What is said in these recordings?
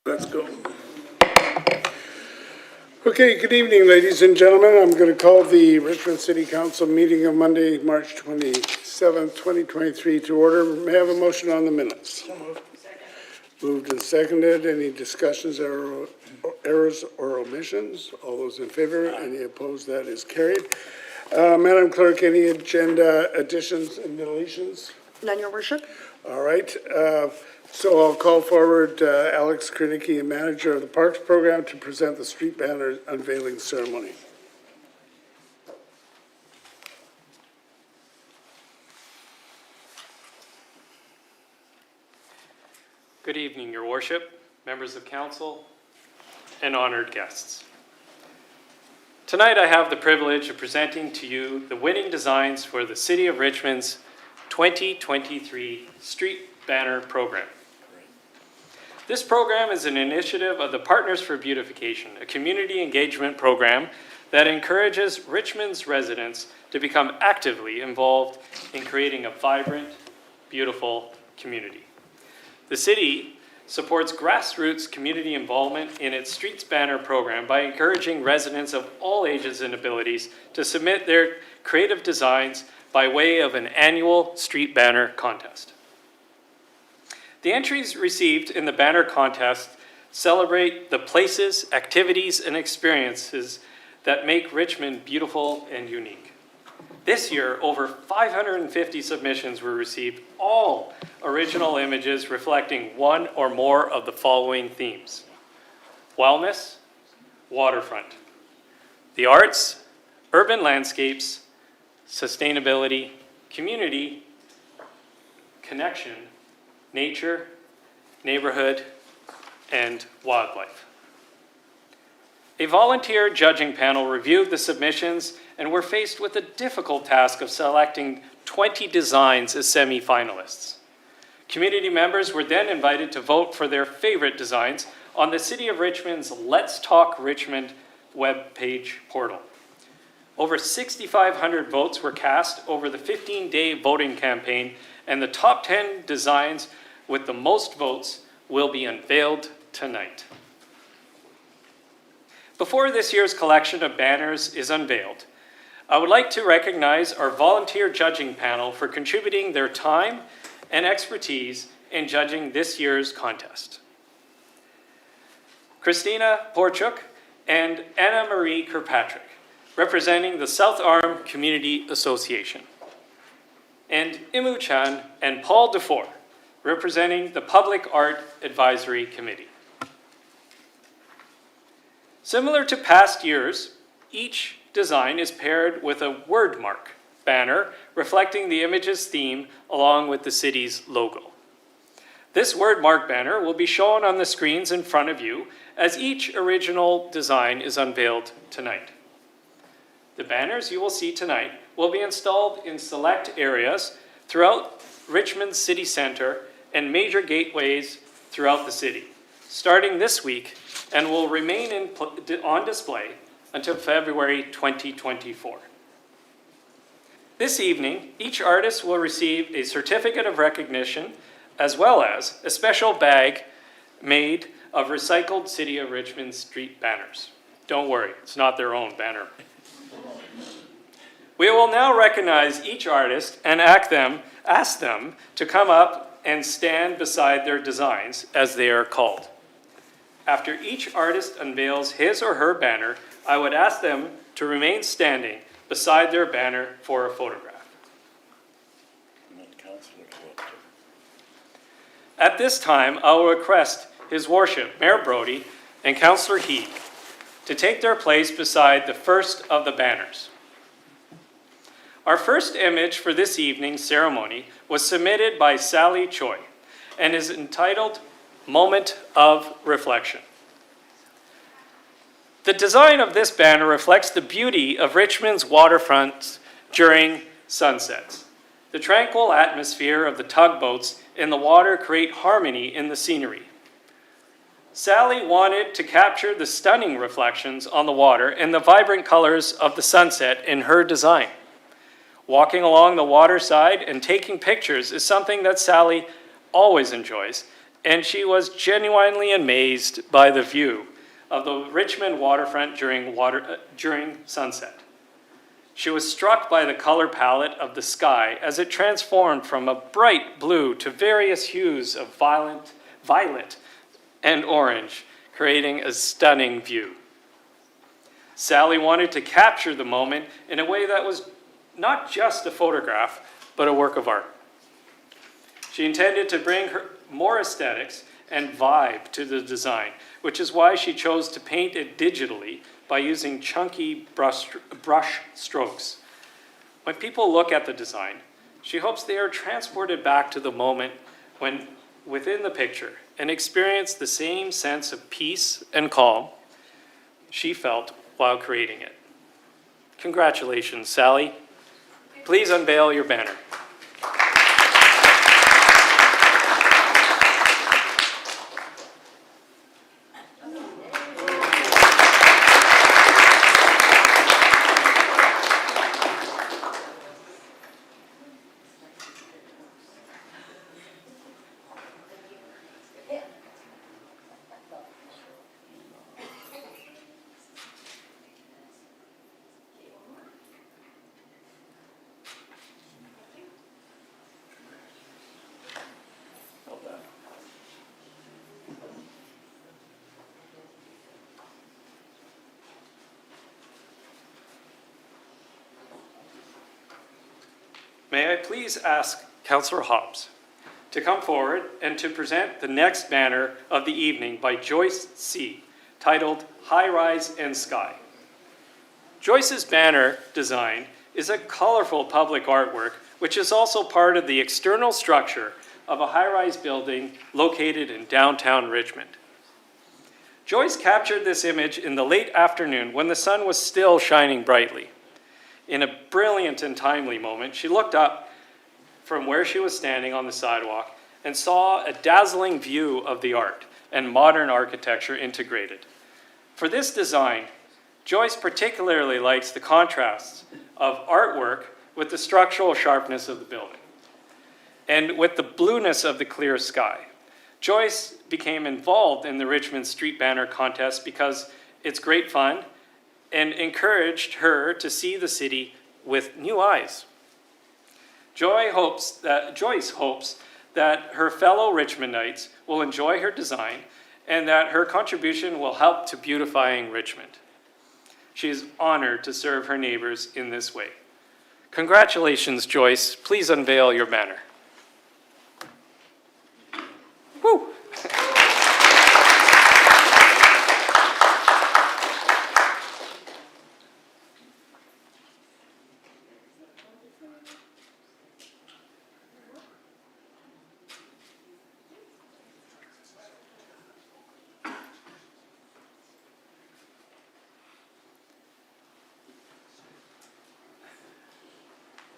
Let's go. Okay, good evening, ladies and gentlemen. I'm going to call the Richmond City Council meeting of Monday, March 27th, 2023 to order. May I have a motion on the minutes? So moved. Moved and seconded. Any discussions, errors or omissions? All those in favor? Any opposed? That is carried. Madam Clerk, any agenda additions and deletions? None, Your Worship. All right. So I'll call forward Alex Krenicki, manager of the Parks Program, to present the street banner unveiling ceremony. Good evening, Your Worship, members of council, and honored guests. Tonight I have the privilege of presenting to you the winning designs for the City of Richmond's 2023 Street Banner Program. This program is an initiative of the Partners for Beautification, a community engagement program that encourages Richmond's residents to become actively involved in creating a vibrant, beautiful community. The city supports grassroots community involvement in its Streets Banner program by encouraging residents of all ages and abilities to submit their creative designs by way of an annual street banner contest. The entries received in the banner contest celebrate the places, activities, and experiences that make Richmond beautiful and unique. This year, over 550 submissions were received, all original images reflecting one or more of the following themes: wellness, waterfront, the arts, urban landscapes, sustainability, community, connection, nature, neighborhood, and wildlife. A volunteer judging panel reviewed the submissions and were faced with the difficult task of selecting 20 designs as semi-finalists. Community members were then invited to vote for their favorite designs on the City of Richmond's Let's Talk Richmond webpage portal. Over 6,500 votes were cast over the 15-day voting campaign, and the top 10 designs with the most votes will be unveiled tonight. Before this year's collection of banners is unveiled, I would like to recognize our volunteer judging panel for contributing their time and expertise in judging this year's contest. Christina Porchuk and Anna Marie Kirkpatrick, representing the South Arm Community Association, and Imu Chan and Paul Dufour, representing the Public Art Advisory Committee. Similar to past years, each design is paired with a word mark banner reflecting the image's theme along with the city's logo. This word mark banner will be shown on the screens in front of you as each original design is unveiled tonight. The banners you will see tonight will be installed in select areas throughout Richmond City Centre and major gateways throughout the city, starting this week, and will remain on display until February 2024. This evening, each artist will receive a certificate of recognition as well as a special bag made of recycled City of Richmond street banners. Don't worry, it's not their own banner. We will now recognize each artist and ask them to come up and stand beside their designs as they are called. After each artist unveils his or her banner, I would ask them to remain standing beside their banner for a photograph. At this time, I will request His Worship, Mayor Brody, and Councillor Heath to take their place beside the first of the banners. Our first image for this evening's ceremony was submitted by Sally Choi and is entitled Moment of Reflection. The design of this banner reflects the beauty of Richmond's waterfronts during sunsets. The tranquil atmosphere of the tugboats in the water create harmony in the scenery. Sally wanted to capture the stunning reflections on the water and the vibrant colors of the sunset in her design. Walking along the waterside and taking pictures is something that Sally always enjoys, and she was genuinely amazed by the view of the Richmond waterfront during sunset. She was struck by the color palette of the sky as it transformed from a bright blue to various hues of violet and orange, creating a stunning view. Sally wanted to capture the moment in a way that was not just a photograph, but a work of art. She intended to bring her more aesthetics and vibe to the design, which is why she chose to paint it digitally by using chunky brush strokes. When people look at the design, she hopes they are transported back to the moment when within the picture and experience the same sense of peace and calm she felt while creating it. Congratulations, Sally. Please unveil your banner. May I please ask Councillor Hobbs to come forward and to present the next banner of the evening by Joyce C., titled High Rise and Sky. Joyce's banner design is a colorful public artwork which is also part of the external structure of a high-rise building located in downtown Richmond. Joyce captured this image in the late afternoon when the sun was still shining brightly. In a brilliant and timely moment, she looked up from where she was standing on the sidewalk and saw a dazzling view of the art and modern architecture integrated. For this design, Joyce particularly likes the contrasts of artwork with the structural sharpness of the building and with the blueness of the clear sky. Joyce became involved in the Richmond Street Banner Contest because it's great fun and encouraged her to see the city with new eyes. Joyce hopes that her fellow Richmondites will enjoy her design and that her contribution will help to beautifying Richmond. She is honored to serve her neighbors in this way. Congratulations, Joyce. Please unveil your banner. Woo!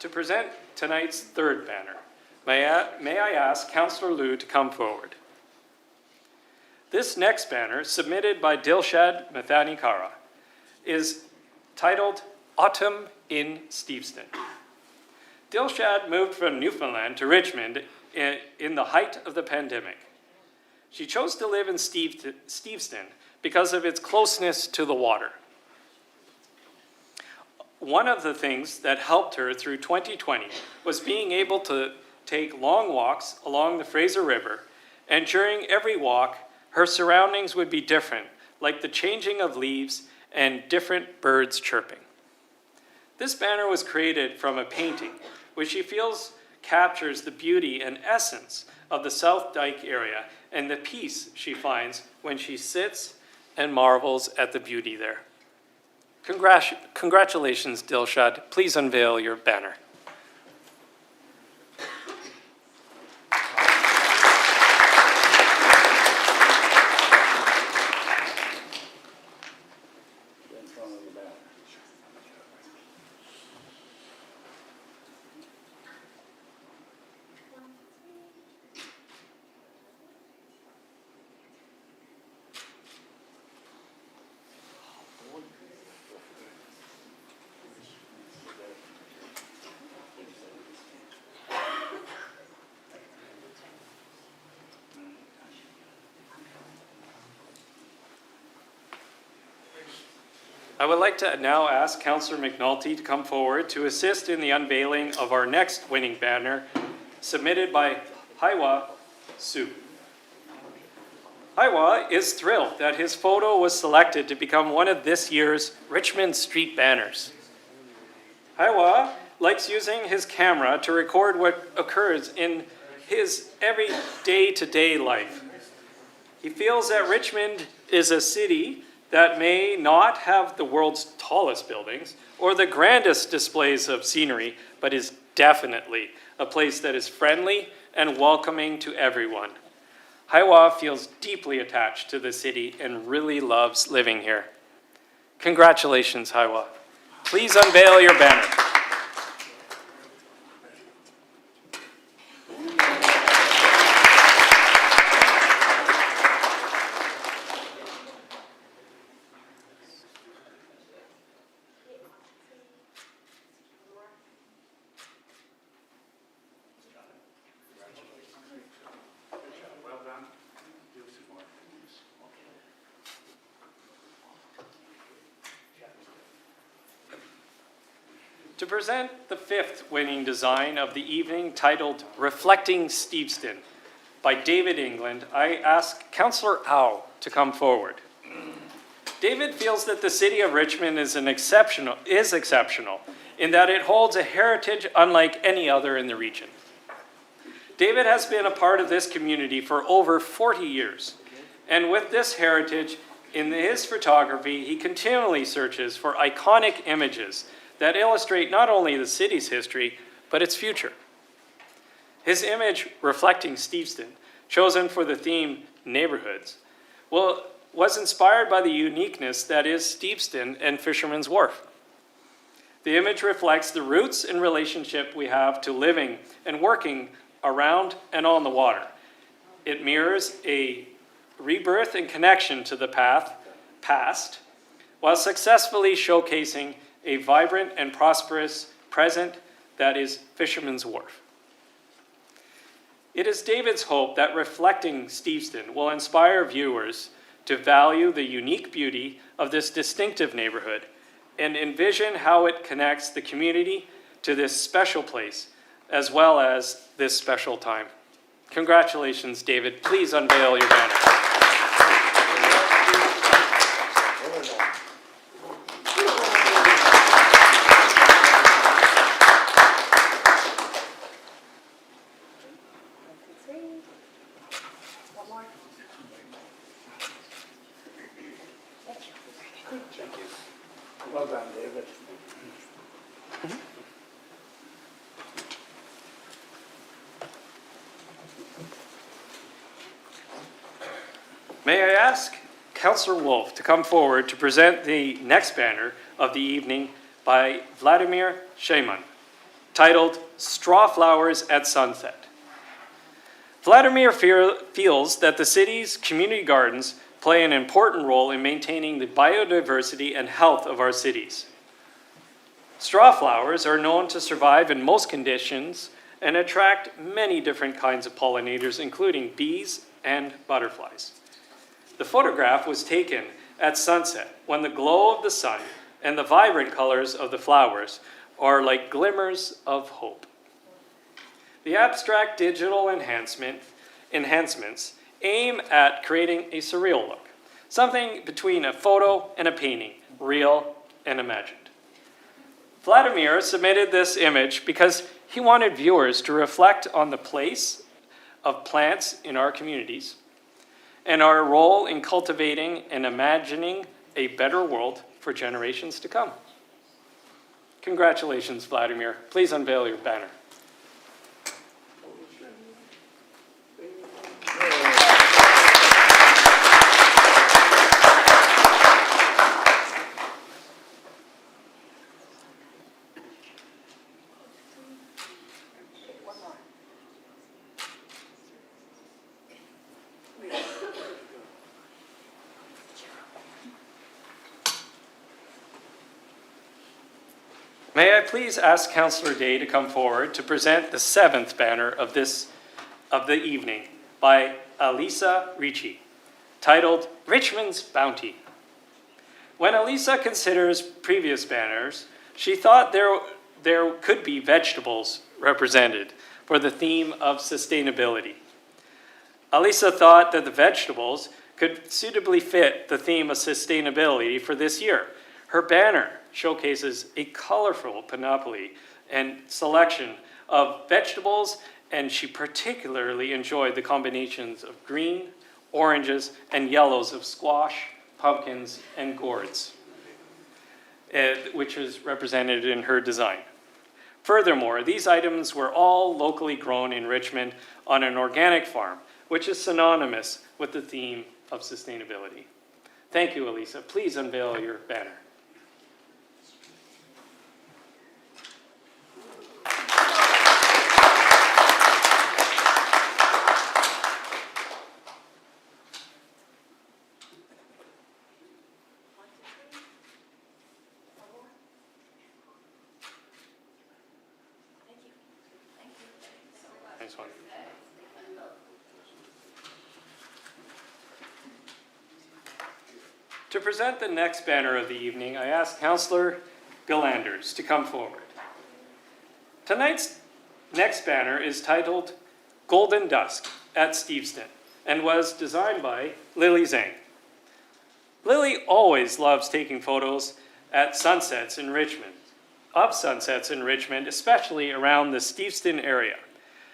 To present tonight's third banner, may I ask Councillor Liu to come forward. This next banner, submitted by Dilshad Mathanikara, is titled Autumn in Steveston. Dilshad moved from Newfoundland to Richmond in the height of the pandemic. She chose to live in Steveston because of its closeness to the water. One of the things that helped her through 2020 was being able to take long walks along the Fraser River, and during every walk, her surroundings would be different, like the changing of leaves and different birds chirping. This banner was created from a painting, which she feels captures the beauty and essence of the South Dyke area and the peace she finds when she sits and marvels at the beauty there. Congratulations, Dilshad. Please unveil your banner. I would like to now ask Councillor McNulty to come forward to assist in the unveiling of our next winning banner, submitted by Haiwa Su. Haiwa is thrilled that his photo was selected to become one of this year's Richmond Street banners. Haiwa likes using his camera to record what occurs in his every day-to-day life. He feels that Richmond is a city that may not have the world's tallest buildings or the grandest displays of scenery, but is definitely a place that is friendly and welcoming to everyone. Haiwa feels deeply attached to the city and really loves living here. Congratulations, Haiwa. Please unveil your banner. To present the fifth winning design of the evening, titled Reflecting Steveston by David England, I ask Councillor Au to come forward. David feels that the city of Richmond is exceptional in that it holds a heritage unlike any other in the region. David has been a part of this community for over 40 years, and with this heritage in his photography, he continually searches for iconic images that illustrate not only the city's history, but its future. His image, Reflecting Steveston, chosen for the theme Neighborhoods, was inspired by the uniqueness that is Steveston and Fisherman's Wharf. The image reflects the roots and relationship we have to living and working around and on the water. It mirrors a rebirth and connection to the past, while successfully showcasing a vibrant and prosperous present that is Fisherman's Wharf. It is David's hope that Reflecting Steveston will inspire viewers to value the unique beauty of this distinctive neighborhood and envision how it connects the community to this special place, as well as this special time. Congratulations, David. Please unveil your banner. Well done, David. May I ask Councillor Wolf to come forward to present the next banner of the evening by Vladimir Sheyman, titled Straw Flowers at Sunset. Vladimir feels that the city's community gardens play an important role in maintaining the biodiversity and health of our cities. Straw flowers are known to survive in most conditions and attract many different kinds of pollinators, including bees and butterflies. The photograph was taken at sunset when the glow of the sun and the vibrant colors of the flowers are like glimmers of hope. The abstract digital enhancements aim at creating a surreal look, something between a photo and a painting, real and imagined. Vladimir submitted this image because he wanted viewers to reflect on the place of plants in our communities and our role in cultivating and imagining a better world for generations to come. Congratulations, Vladimir. Please unveil your banner. May I please ask Councillor Day to come forward to present the seventh banner of the evening by Alisa Ricci, titled Richmond's Bounty. When Elisa considers previous banners, she thought there could be vegetables represented for the theme of sustainability. Elisa thought that the vegetables could suitably fit the theme of sustainability for this year. Her banner showcases a colorful panoply and selection of vegetables, and she particularly enjoyed the combinations of green, oranges, and yellows of squash, pumpkins, and gourds, which is represented in her design. Furthermore, these items were all locally grown in Richmond on an organic farm, which is synonymous with the theme of sustainability. Thank you, Elisa. Please unveil your banner. Nice one. To present the next banner of the evening, I ask Councillor Bilanders to come forward. Tonight's next banner is titled Golden Dusk at Steveston and was designed by Lily Zhang. Lily always loves taking photos at sunsets in Richmond, especially around the Steveston area.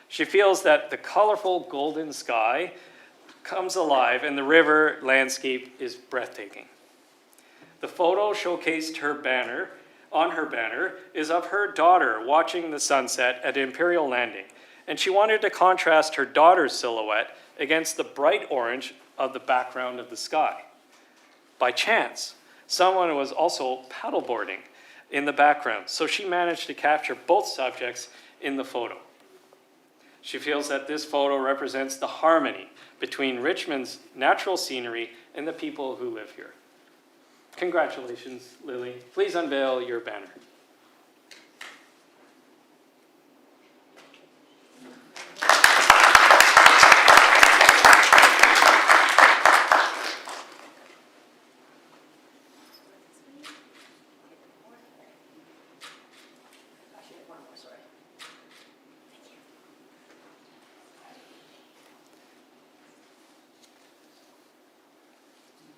She feels that the colorful golden sky comes alive and the river landscape is breathtaking. The photo showcased on her banner is of her daughter watching the sunset at Imperial Landing, and she wanted to contrast her daughter's silhouette against the bright orange of the background of the sky. By chance, someone was also paddleboarding in the background, so she managed to capture both subjects in the photo. She feels that this photo represents the harmony between Richmond's natural scenery and the people who live here. Congratulations, Lily. Please unveil your banner.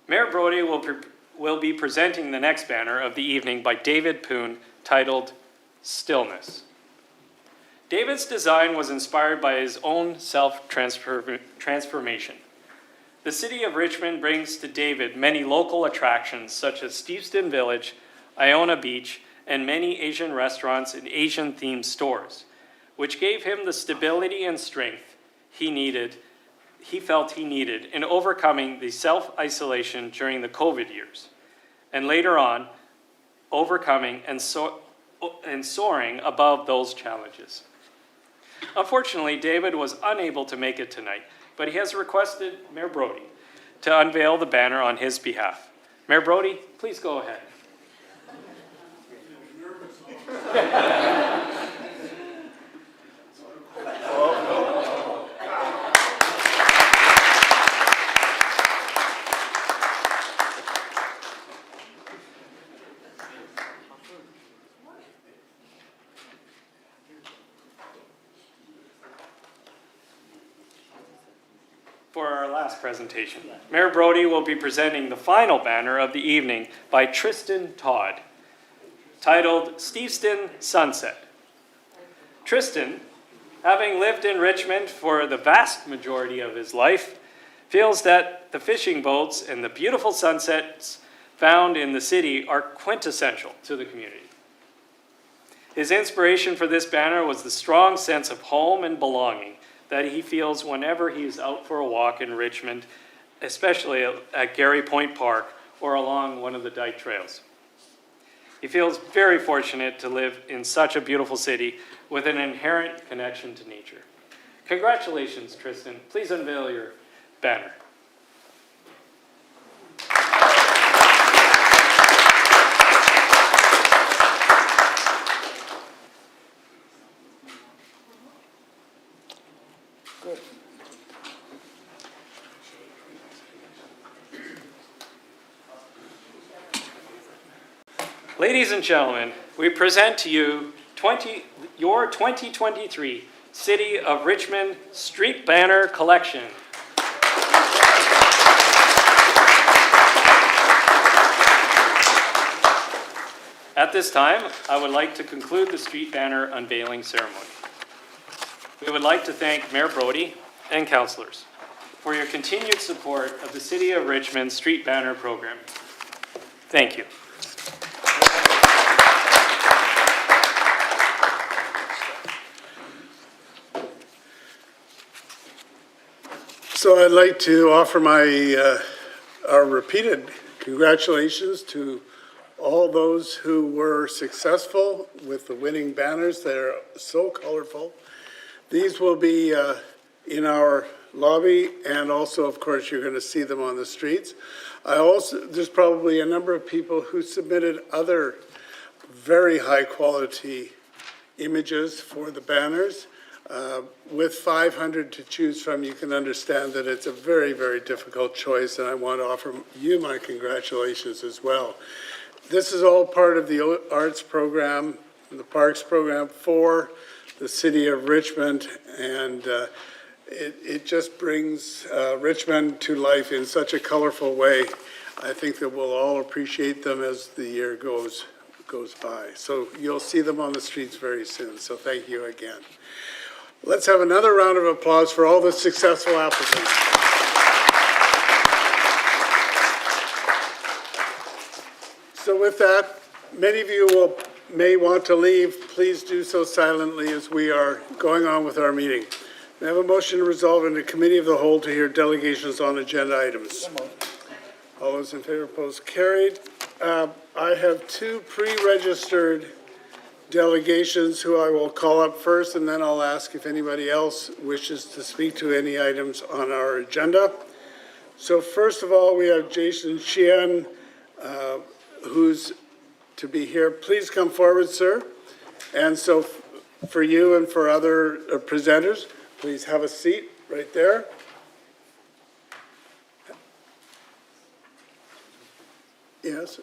Mayor Brody will be presenting the next banner of the evening by David Poon, titled Stillness. David's design was inspired by his own self-transformation. The city of Richmond brings to David many local attractions such as Steveston Village, Iona Beach, and many Asian restaurants and Asian-themed stores, which gave him the stability and strength he felt he needed in overcoming the self-isolation during the COVID years, and later on, overcoming and soaring above those challenges. Unfortunately, David was unable to make it tonight, but he has requested Mayor Brody to unveil the banner on his behalf. Mayor Brody, please go ahead. For our last presentation, Mayor Brody will be presenting the final banner of the evening by Tristan Todd, titled Steveston Sunset. Tristan, having lived in Richmond for the vast majority of his life, feels that the fishing boats and the beautiful sunsets found in the city are quintessential to the community. His inspiration for this banner was the strong sense of home and belonging that he feels whenever he is out for a walk in Richmond, especially at Gary Point Park or along one of the Dyke Trails. He feels very fortunate to live in such a beautiful city with an inherent connection to nature. Congratulations, Tristan. Please unveil your banner. Good. Ladies and gentlemen, we present to you your 2023 City of Richmond Street Banner Collection. At this time, I would like to conclude the street banner unveiling ceremony. We would like to thank Mayor Brody and councilors for your continued support of the City of Richmond Street Banner Program. Thank you. So I'd like to offer our repeated congratulations to all those who were successful with the winning banners. They're so colorful. These will be in our lobby, and also, of course, you're going to see them on the streets. There's probably a number of people who submitted other very high-quality images for the banners. With 500 to choose from, you can understand that it's a very, very difficult choice, and I want to offer you my congratulations as well. This is all part of the arts program, the parks program for the City of Richmond, and it just brings Richmond to life in such a colorful way. I think that we'll all appreciate them as the year goes by. So you'll see them on the streets very soon, so thank you again. Let's have another round of applause for all the successful applicants. So with that, many of you may want to leave. Please do so silently as we are going on with our meeting. We have a motion to resolve in the Committee of the Whole to hear delegations on agenda items. All those in favor, opposed, carried. I have two pre-registered delegations who I will call up first, and then I'll ask if anybody else wishes to speak to any items on our agenda. So first of all, we have Jason Sheehan, who's to be here. Please come forward, sir. And so for you and for other presenters, please have a seat right there. Yes.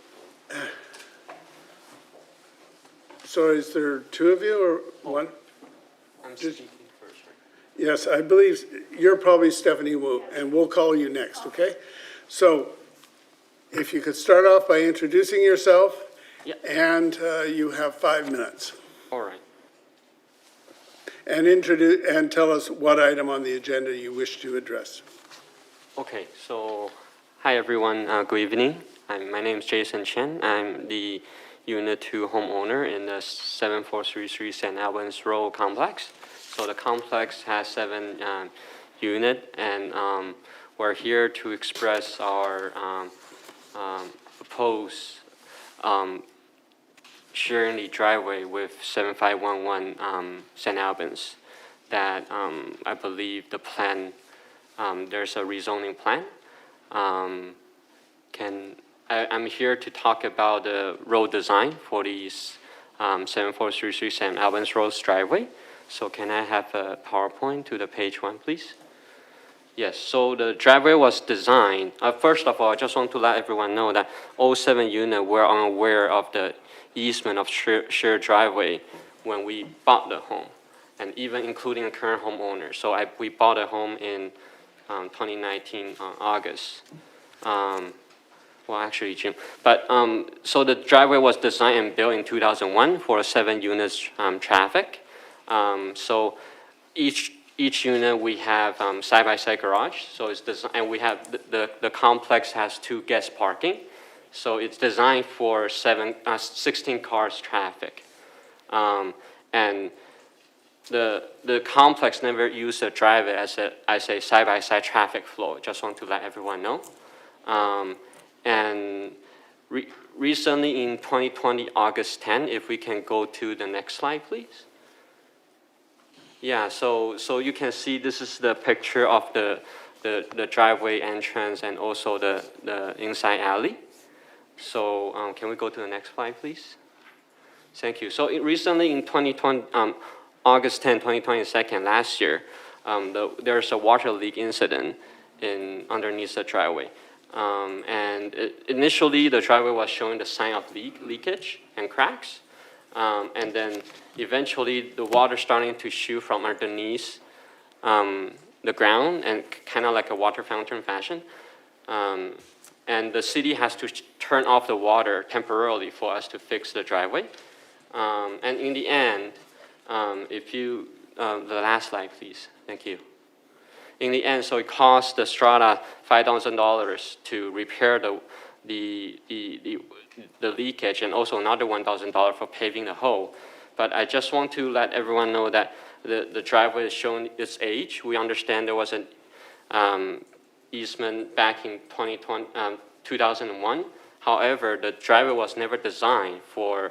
So is there two of you or one? I'm speaking first, right? Yes, I believe you're probably Stephanie Wu, and we'll call you next, okay? So if you could start off by introducing yourself. Yeah. And you have 5 minutes. All right. And tell us what item on the agenda you wish to address. Okay, so hi everyone, good evening. My name is Jason Chen. I'm the Unit 2 homeowner in the 7433 St. Albans Road complex. So the complex has 7 units, and we're here to express our proposed sharing the driveway with 7511 St. Albans. That I believe the plan, there's a rezoning plan. I'm here to talk about the road design for these 7433 St. Albans Road driveway. So can I have a PowerPoint to the page 1, please? Yes, so the driveway was designed, first of all, I just want to let everyone know that all 7 units were unaware of the easement of shared driveway when we bought the home, and even including the current homeowner. So we bought a home in 2019 August. Well, actually June. But so the driveway was designed and built in 2001 for 7 units traffic. So each unit we have side-by-side garage. So it's designed, and we have the complex has 2 guest parking. So it's designed for 16 cars traffic. And the complex never used the driveway as a side-by-side traffic flow. Just want to let everyone know. And recently in 2020, August 10, if we can go to the next slide, please. Yeah, so you can see this is the picture of the driveway entrance and also the inside alley. So can we go to the next slide, please? Thank you. So recently in 2020, August 10, 2022, last year, there's a water leak incident underneath the driveway. And initially, the driveway was showing the sign of leakage, and cracks. And then eventually the water starting to shoot from underneath the ground and kind of like a water fountain fashion. And the city has to turn off the water temporarily for us to fix the driveway. And in the end, if you, the last slide, please. Thank you. In the end, so it cost the strata $5,000 to repair the leakage, and also another $1,000 for paving the hole. But I just want to let everyone know that the driveway is showing its age. We understand there was an easement back in 2001. However, the driveway was never designed for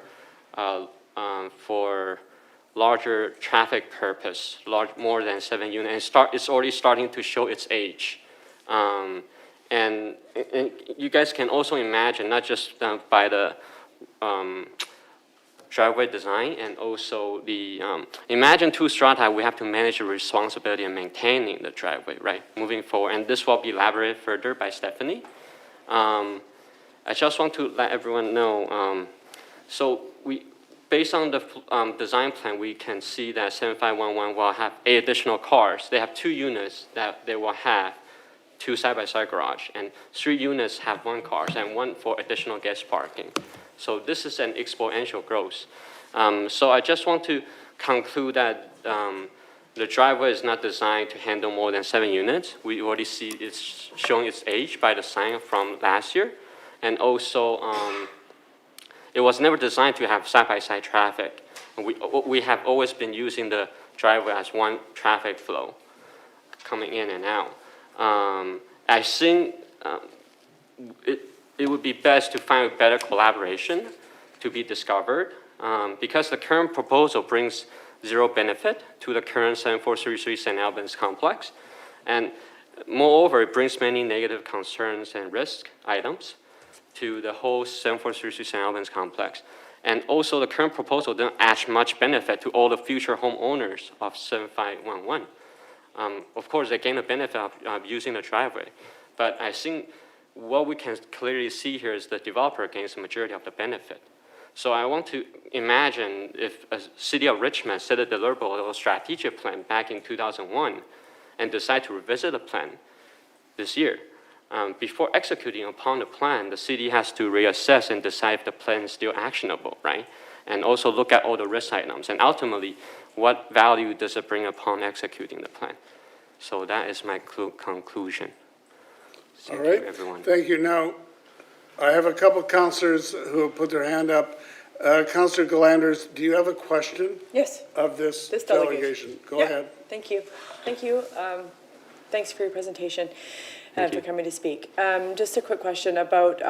larger traffic purpose, more than 7 units. And it's already starting to show its age. And you guys can also imagine, not just by the driveway design, and also the, imagine 2 strata, we have to manage the responsibility of maintaining the driveway, right, moving forward. And this will be elaborated further by Stephanie. I just want to let everyone know, so based on the design plan, we can see that 7511 will have 8 additional cars. They have 2 units that they will have 2 side-by-side garage, and 3 units have 1 car, and 1 for additional guest parking. So this is an exponential growth. So I just want to conclude that the driveway is not designed to handle more than 7 units. We already see it's showing its age by the sign from last year. And also, it was never designed to have side-by-side traffic. We have always been using the driveway as one traffic flow coming in and out. I think it would be best to find a better collaboration to be discovered, because the current proposal brings 0 benefit to the current 7433 St. Albans complex. And moreover, it brings many negative concerns and risk items to the whole 7433 St. Albans complex. And also, the current proposal doesn't add much benefit to all the future homeowners of 7511. Of course, they gain the benefit of using the driveway. But I think what we can clearly see here is the developer gains the majority of the benefit. So I want to imagine if a city of Richmond set a deliverable strategic plan back in 2001 and decide to revisit the plan this year. Before executing upon the plan, the city has to reassess and decide if the plan is still actionable, right? And also look at all the risk items. And ultimately, what value does it bring upon executing the plan? So that is my conclusion. All right. Everyone. Thank you. Now, I have a couple councilors who have put their hand up. Councilor Galanders, do you have a question? Yes. Of this delegation. Go Yeah. ahead. Thank you. Thank you. Thanks for your presentation and for coming to speak. Just a quick question about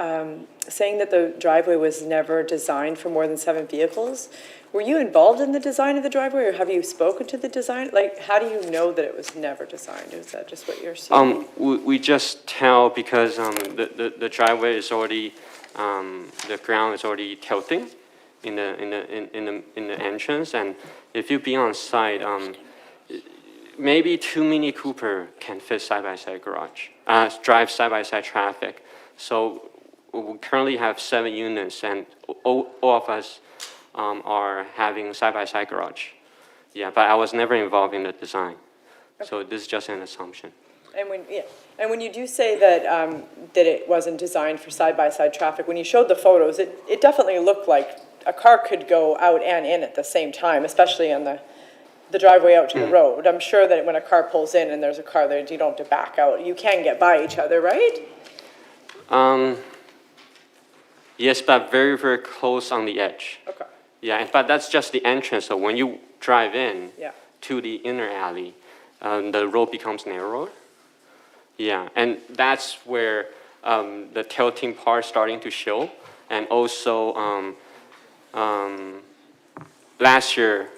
saying that the driveway was never designed for more than 7 vehicles. Were you involved in the design of the driveway, or have you spoken to the design? Like, how do you know that it was never designed? Is that just what you're seeing? We just tell because the driveway is already, the ground is already tilting in the entrance, and if you be on site, maybe 2 Mini Cooper can fit side-by-side garage, drive side-by-side traffic. So we currently have 7 units, and all of us are having side-by-side garage. Yeah, but I was never involved in the design. Okay. So this is just an assumption. And when you do say that that it wasn't designed for side-by-side traffic, when you showed the photos, it definitely looked like a car could go out and in at the same time, especially on the driveway out to the road. I'm sure that when a car pulls in and there's a car there, you don't have to back out. You can get by each other, right? Yes, but very, very close on the edge. Okay. Yeah, but that's just the entrance. So when you drive in to the inner alley, the road becomes narrower. Yeah, and that's where the tilting part starting to show. And also, last year,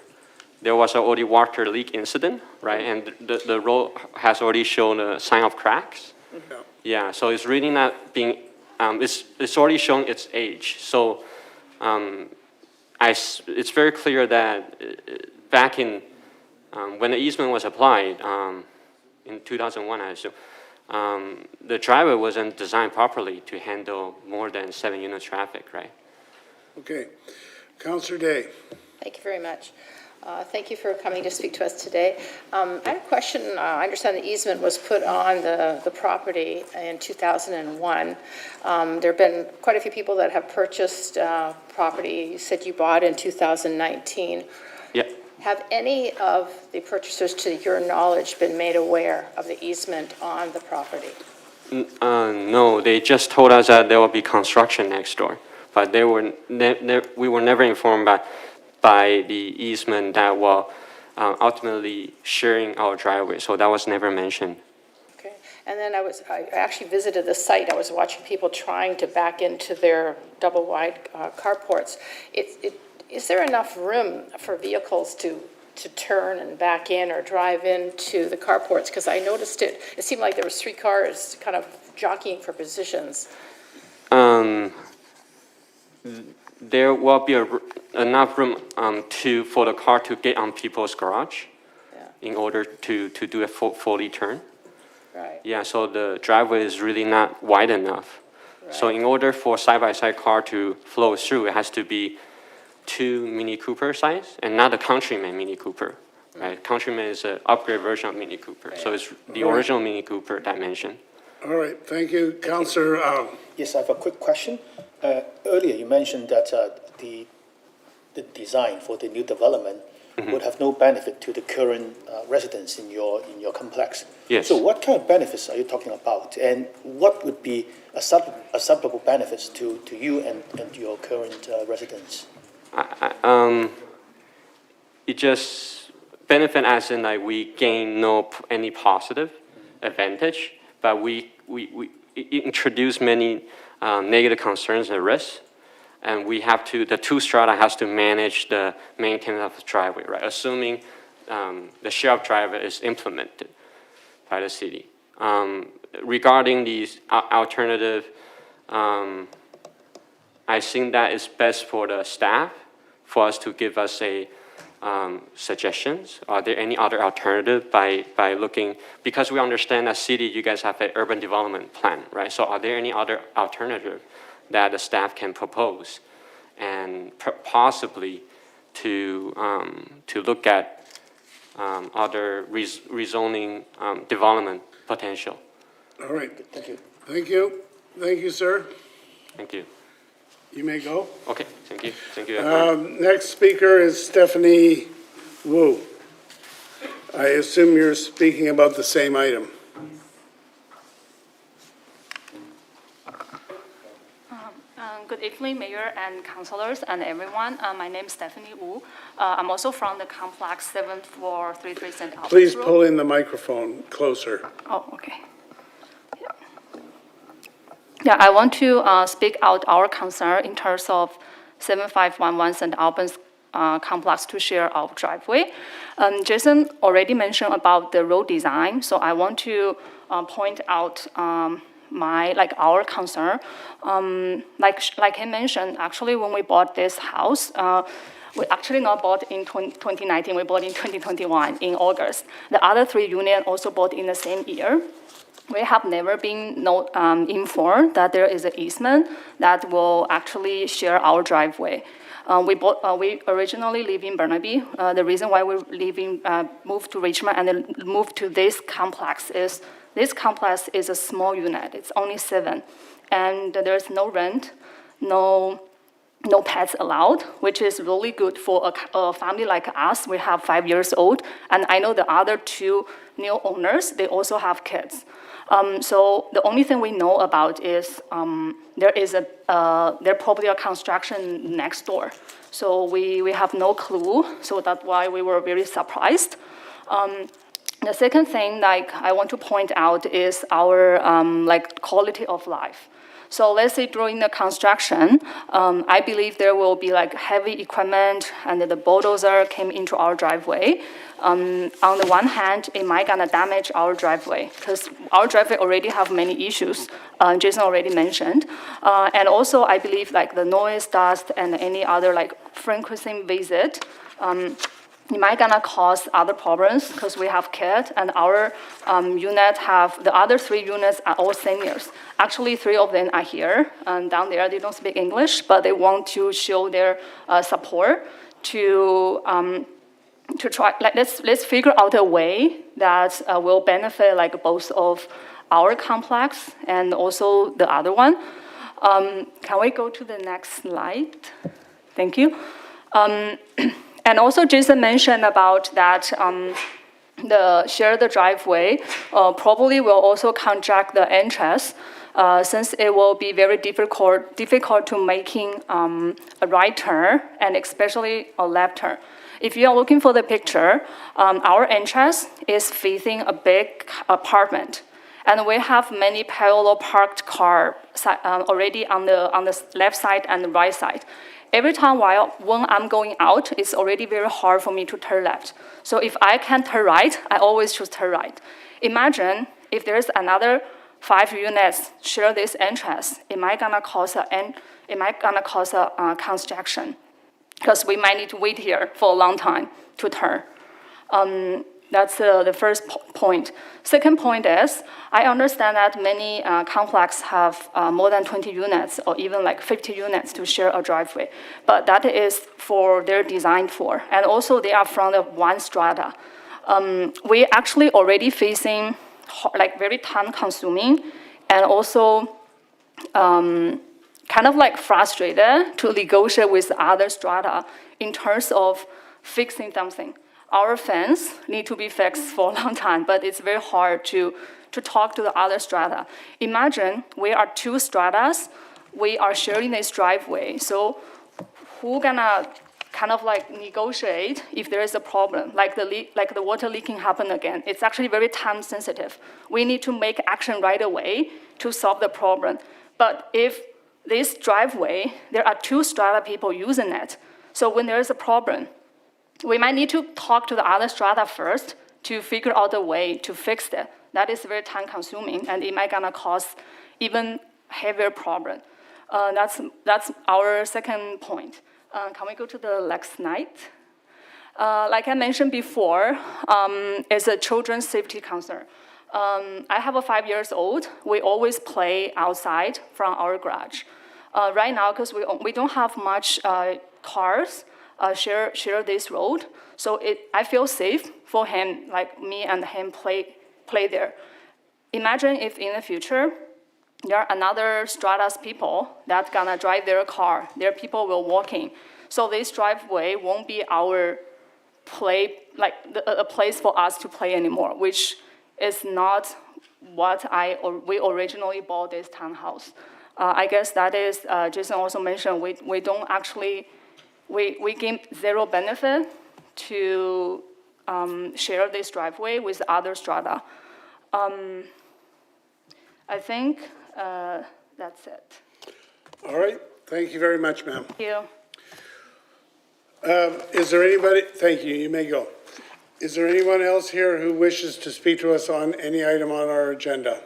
there was already water leak incident, right? And the road has already shown a sign of cracks. Mm-hmm. Yeah, so it's really not being, it's already showing its age. So it's very clear that back in, when the easement was applied, in 2001, I assume, the driveway wasn't designed properly to handle more than 7 units traffic, right? Okay. Counselor Day. Thank you very much. Thank you for coming to speak to us today. I had a question. I understand the easement was put on the property in 2001. There have been quite a few people that have purchased property. You said you bought in 2019. Yeah. Have any of the purchasers, to your knowledge, been made aware of the easement on the property? No, they just told us that there will be construction next door, but they were we were never informed by the easement that will ultimately sharing our driveway, so that was never mentioned. Okay. And then I actually visited the site. I was watching people trying to back into their double-wide carports. Is there enough room for vehicles to turn and back in or drive into the carports? Because I noticed it seemed like there was 3 cars kind of jockeying for positions. There will be enough room for the car to get on people's garage in order to do a fully turn. Right. Yeah, so the driveway is really not wide enough. So Right. in order for side-by-side car to flow through, it has to be 2 Mini Cooper size and not a Countryman Mini Cooper. Right? Countryman is an upgrade version of Mini Cooper. So it's the original Mini Cooper dimension. All right, thank you. Counselor, Yes, I have a quick question. Earlier, you mentioned that the design for the new development would have no benefit to the current residents in your complex. Yes. So what kind of benefits are you talking about? And what would be acceptable benefits to you and your current residents? It just benefit as in like we gain any positive advantage, but it introduce many negative concerns and risks, and the 2 strata has to manage the maintenance of the driveway, right? Assuming the share of driveway is implemented by the city. Regarding these alternative, I think that it's best for the staff for us to give us suggestions. Are there any other alternative by looking, because we understand as city, you guys have an urban development plan, right? So are there any other alternative that the staff can propose and possibly to look at other rezoning development potential? all right. Thank you. Thank you. Thank you, sir. Thank you. You may go. Okay, thank you. Thank you, everyone. Next speaker is Stephanie Wu. I assume you're speaking about the same item. Good evening, Mayor and councilors and everyone. My name is Stephanie Wu. I'm also from the complex 7433 St. Albans Please Road. pull in the microphone closer. Oh, okay. Yeah, I want to speak out our concern in terms of 7511 St. Albans complex to share our driveway. Jason already mentioned about the road design, so I want to point out our concern. Like I mentioned, actually, when we bought this house, we actually not bought in 2019, we bought in 2021, in August. The other 3 units also bought in the same year. We have never been informed that there is an easement that will actually share our driveway. We originally live in Burnaby. The reason why we moved to Richmond and then moved to this complex is a small unit. It's only 7, and there's no rent, no pets allowed, which is really good for a family like us. We have 5 years old, and I know the other 2 new owners, they also have kids. So the only thing we know about is there probably a construction next door. So we have no clue. So that's why we were very surprised. The second thing, I want to point out is our quality of life. So let's say during the construction, I believe there will be heavy equipment and the bulldozer came into our driveway. On the one hand, it might gonna damage our driveway because our driveway already have many issues. Jason already mentioned. And also I believe the noise, dust, and any other frequency visit, it might gonna cause other problems because we have kids and our unit have, the other 3 units are all seniors. Actually, 3 of them are here and down there, they don't speak English, but they want to show their support to try, like, let's figure out a way that will benefit like both of our complex and also the other one. Can we go to the next slide? Thank you. And also Jason mentioned about that the share the driveway probably will also contract the entrance since it will be very difficult to making a right turn and especially a left turn. If you are looking for the picture, our entrance is facing a big apartment. And we have many parallel parked cars already on the left side and the right side. Every time when I'm going out, it's already very hard for me to turn left. So if I can turn right, I always choose turn right. Imagine if there's another 5 units share this entrance, it might gonna cause a congestion because we might need to wait here for a long time to turn. That's the first point. Second point is, I understand that many complexes have more than 20 units or even like 50 units to share a driveway, but that is for they're designed for, and also they are from the one strata. We actually already facing like very time consuming and also kind of like frustrated to negotiate with other strata in terms of fixing something. Our fence need to be fixed for a long time, but it's very hard to talk to the other strata. Imagine we are 2 stratas, we are sharing this driveway, so who gonna kind of like negotiate if there is a problem, like the water leaking happen again? It's actually very time sensitive. We need to make action right away to solve the problem. But if this driveway, there are 2 strata people using it, so when there is a problem, we might need to talk to the other strata first to figure out a way to fix it. That is very time consuming and it might gonna cause even heavier problem. That's our second point. Can we go to the next slide? Like I mentioned before, it's a children's safety concern. I have a 5 years old. We always play outside from our garage. Right now, because we don't have much cars, share this road. So I feel safe for him, like me and him play there. Imagine if in the future, there are another strata's people that gonna drive their car. Their people will walking. So this driveway won't be our play, like a place for us to play anymore, which is not what we originally bought this townhouse. I guess that is, Jason also mentioned, we don't actually, we gain 0 benefit to share this driveway with other strata. I think that's it. All right, thank you very much, ma'am. Thank you. Is there anybody, thank you, you may go. Is there anyone else here who wishes to speak to us on any item on our agenda?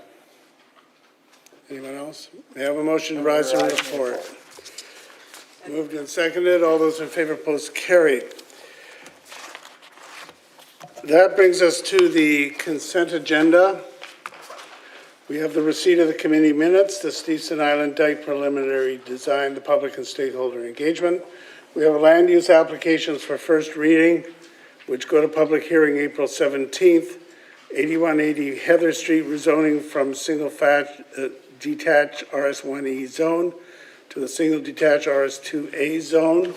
Anyone else? May I have a motion to rise and report? Moved and seconded, all those in favor, post carried. That brings us to the consent agenda. We have the receipt of the committee minutes, the Stevenson Island Dike preliminary design, the public and stakeholder engagement. We have land use applications for first reading, which go to public hearing April 17th. 8180 Heather Street rezoning from single detached RS1E zone to the single detached RS2A zone.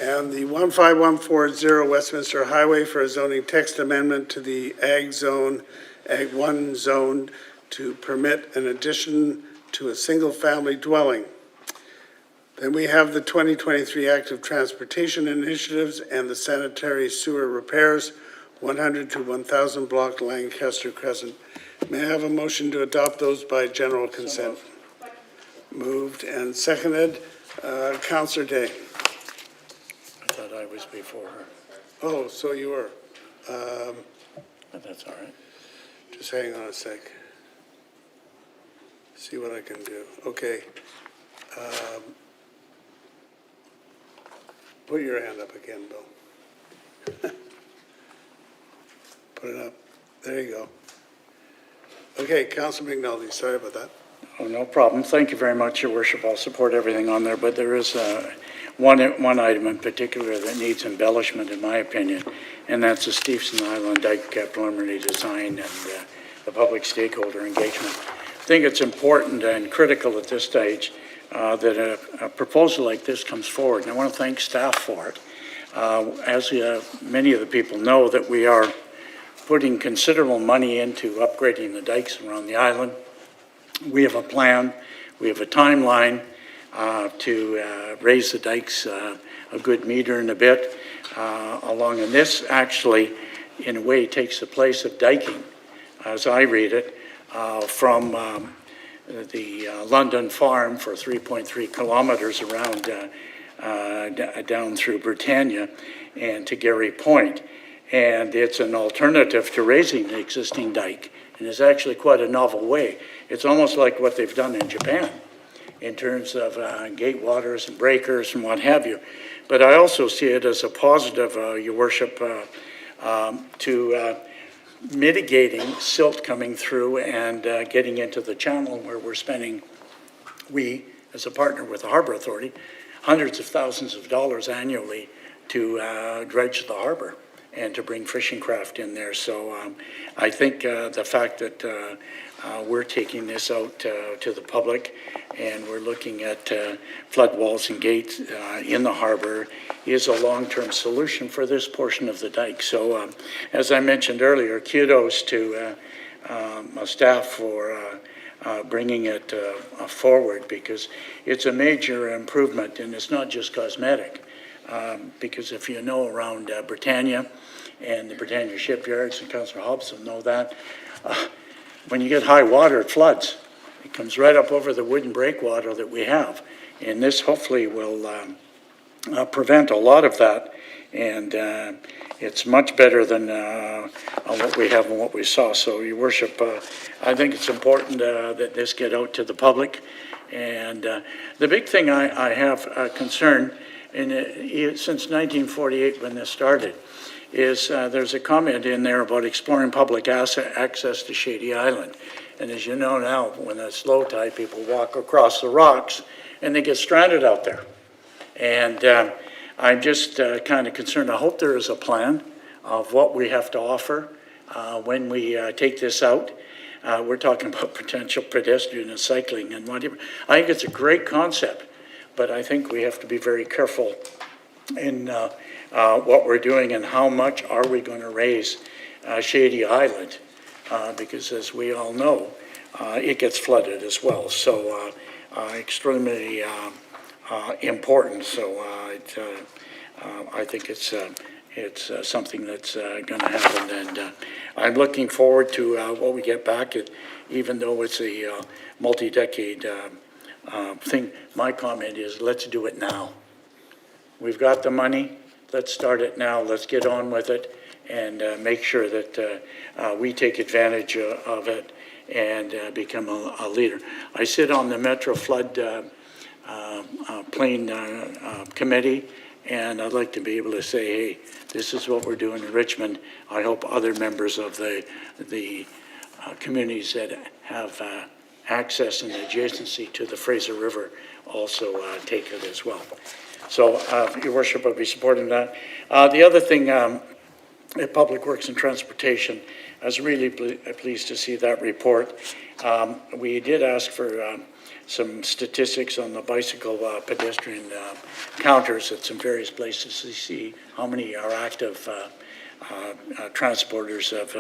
And the 15140 Westminster Highway for a zoning text amendment to the Ag Zone, Ag 1 zone to permit an addition to a single-family dwelling. Then we have the 2023 active transportation initiatives and the sanitary sewer repairs, 100 to 1000 block Lancaster Crescent. May I have a motion to adopt those by general consent? Moved and seconded. Councillor Day. I thought I was before her, Oh, so you were. but that's all right. Just hang on a sec. See what I can do. Okay. Put your hand up again, Bill. Put it up. There you go. Okay, Council McNulty, sorry about that. Oh, no problem. Thank you very much, Your Worship. I'll support everything on there, but there is one item in particular that needs embellishment, in my opinion, and that's the Stevenson Island Dike preliminary design and the public stakeholder engagement. I think it's important and critical at this stage that a proposal like this comes forward, and I want to thank staff for it. As many of the people know, that we are putting considerable money into upgrading the dikes around the island. We have a plan, we have a timeline to raise the dikes a good meter and a bit along. And this actually, in a way, takes the place of diking, as I read it, from the London Farm for 3.3 kilometers around down through Britannia and to Gary Point. And it's an alternative to raising the existing dike, and it's actually quite a novel way. It's almost like what they've done in Japan in terms of gate waters and breakers and what have you. But I also see it as a positive, Your Worship, to mitigating silt coming through and getting into the channel where we're spending, we, as a partner with the Harbour Authority, hundreds of thousands of dollars annually to dredge the harbour and to bring fishing craft in there. So I think the fact that we're taking this out to the public and we're looking at flood walls and gates in the harbor is a long-term solution for this portion of the dike. So as I mentioned earlier, kudos to staff for bringing it forward, because it's a major improvement and it's not just cosmetic. Because if you know around Britannia and the Britannia shipyards, and Councillor Hobbs will know that, when you get high water, it floods. It comes right up over the wooden breakwater that we have. And this hopefully will prevent a lot of that. And it's much better than what we have and what we saw. So, Your Worship, I think it's important that this get out to the public. And the big thing I have concern, since 1948 when this started, is there's a comment in there about exploring public access to Shady Island. And as you know now, when it's low tide, people walk across the rocks and they get stranded out there. And I'm just kind of concerned. I hope there is a plan of what we have to offer when we take this out. We're talking about potential pedestrian and cycling and whatever. I think it's a great concept, but I think we have to be very careful in what we're doing and how much are we going to raise Shady Island, because as we all know, it gets flooded as well. So extremely important. So I think it's something that's going to happen, and I'm looking forward to what we get back. Even though it's a multi-decade thing, my comment is let's do it now. We've got the money. Let's start it now. Let's get on with it and make sure that we take advantage of it and become a leader. I sit on the Metro Flood Plain Committee, and I'd like to be able to say, hey, this is what we're doing in Richmond. I hope other members of the communities that have access and adjacency to the Fraser River also take it as well. So, Your Worship, I'll be supporting that. The other thing, at Public Works and Transportation, I was really pleased to see that report. We did ask for some statistics on the bicycle pedestrian counters at some various places to see how many are active transporters of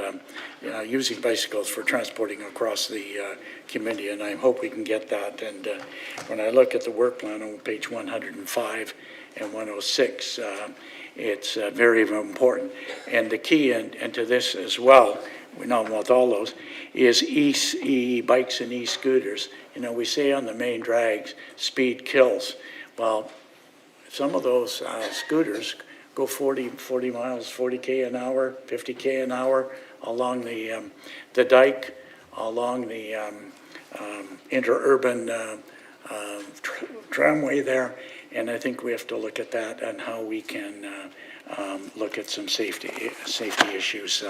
using bicycles for transporting across the community, and I hope we can get that. And when I look at the work plan on page 105 and 106, it's very, very important. And the key into this as well, we know about all those, is e-bikes and e-scooters. You know, we say on the main drags, speed kills. Well, some of those scooters go 40 miles, 40K an hour, 50K an hour along the dike, along the interurban tramway there. And I think we have to look at that and how we can look at some safety issues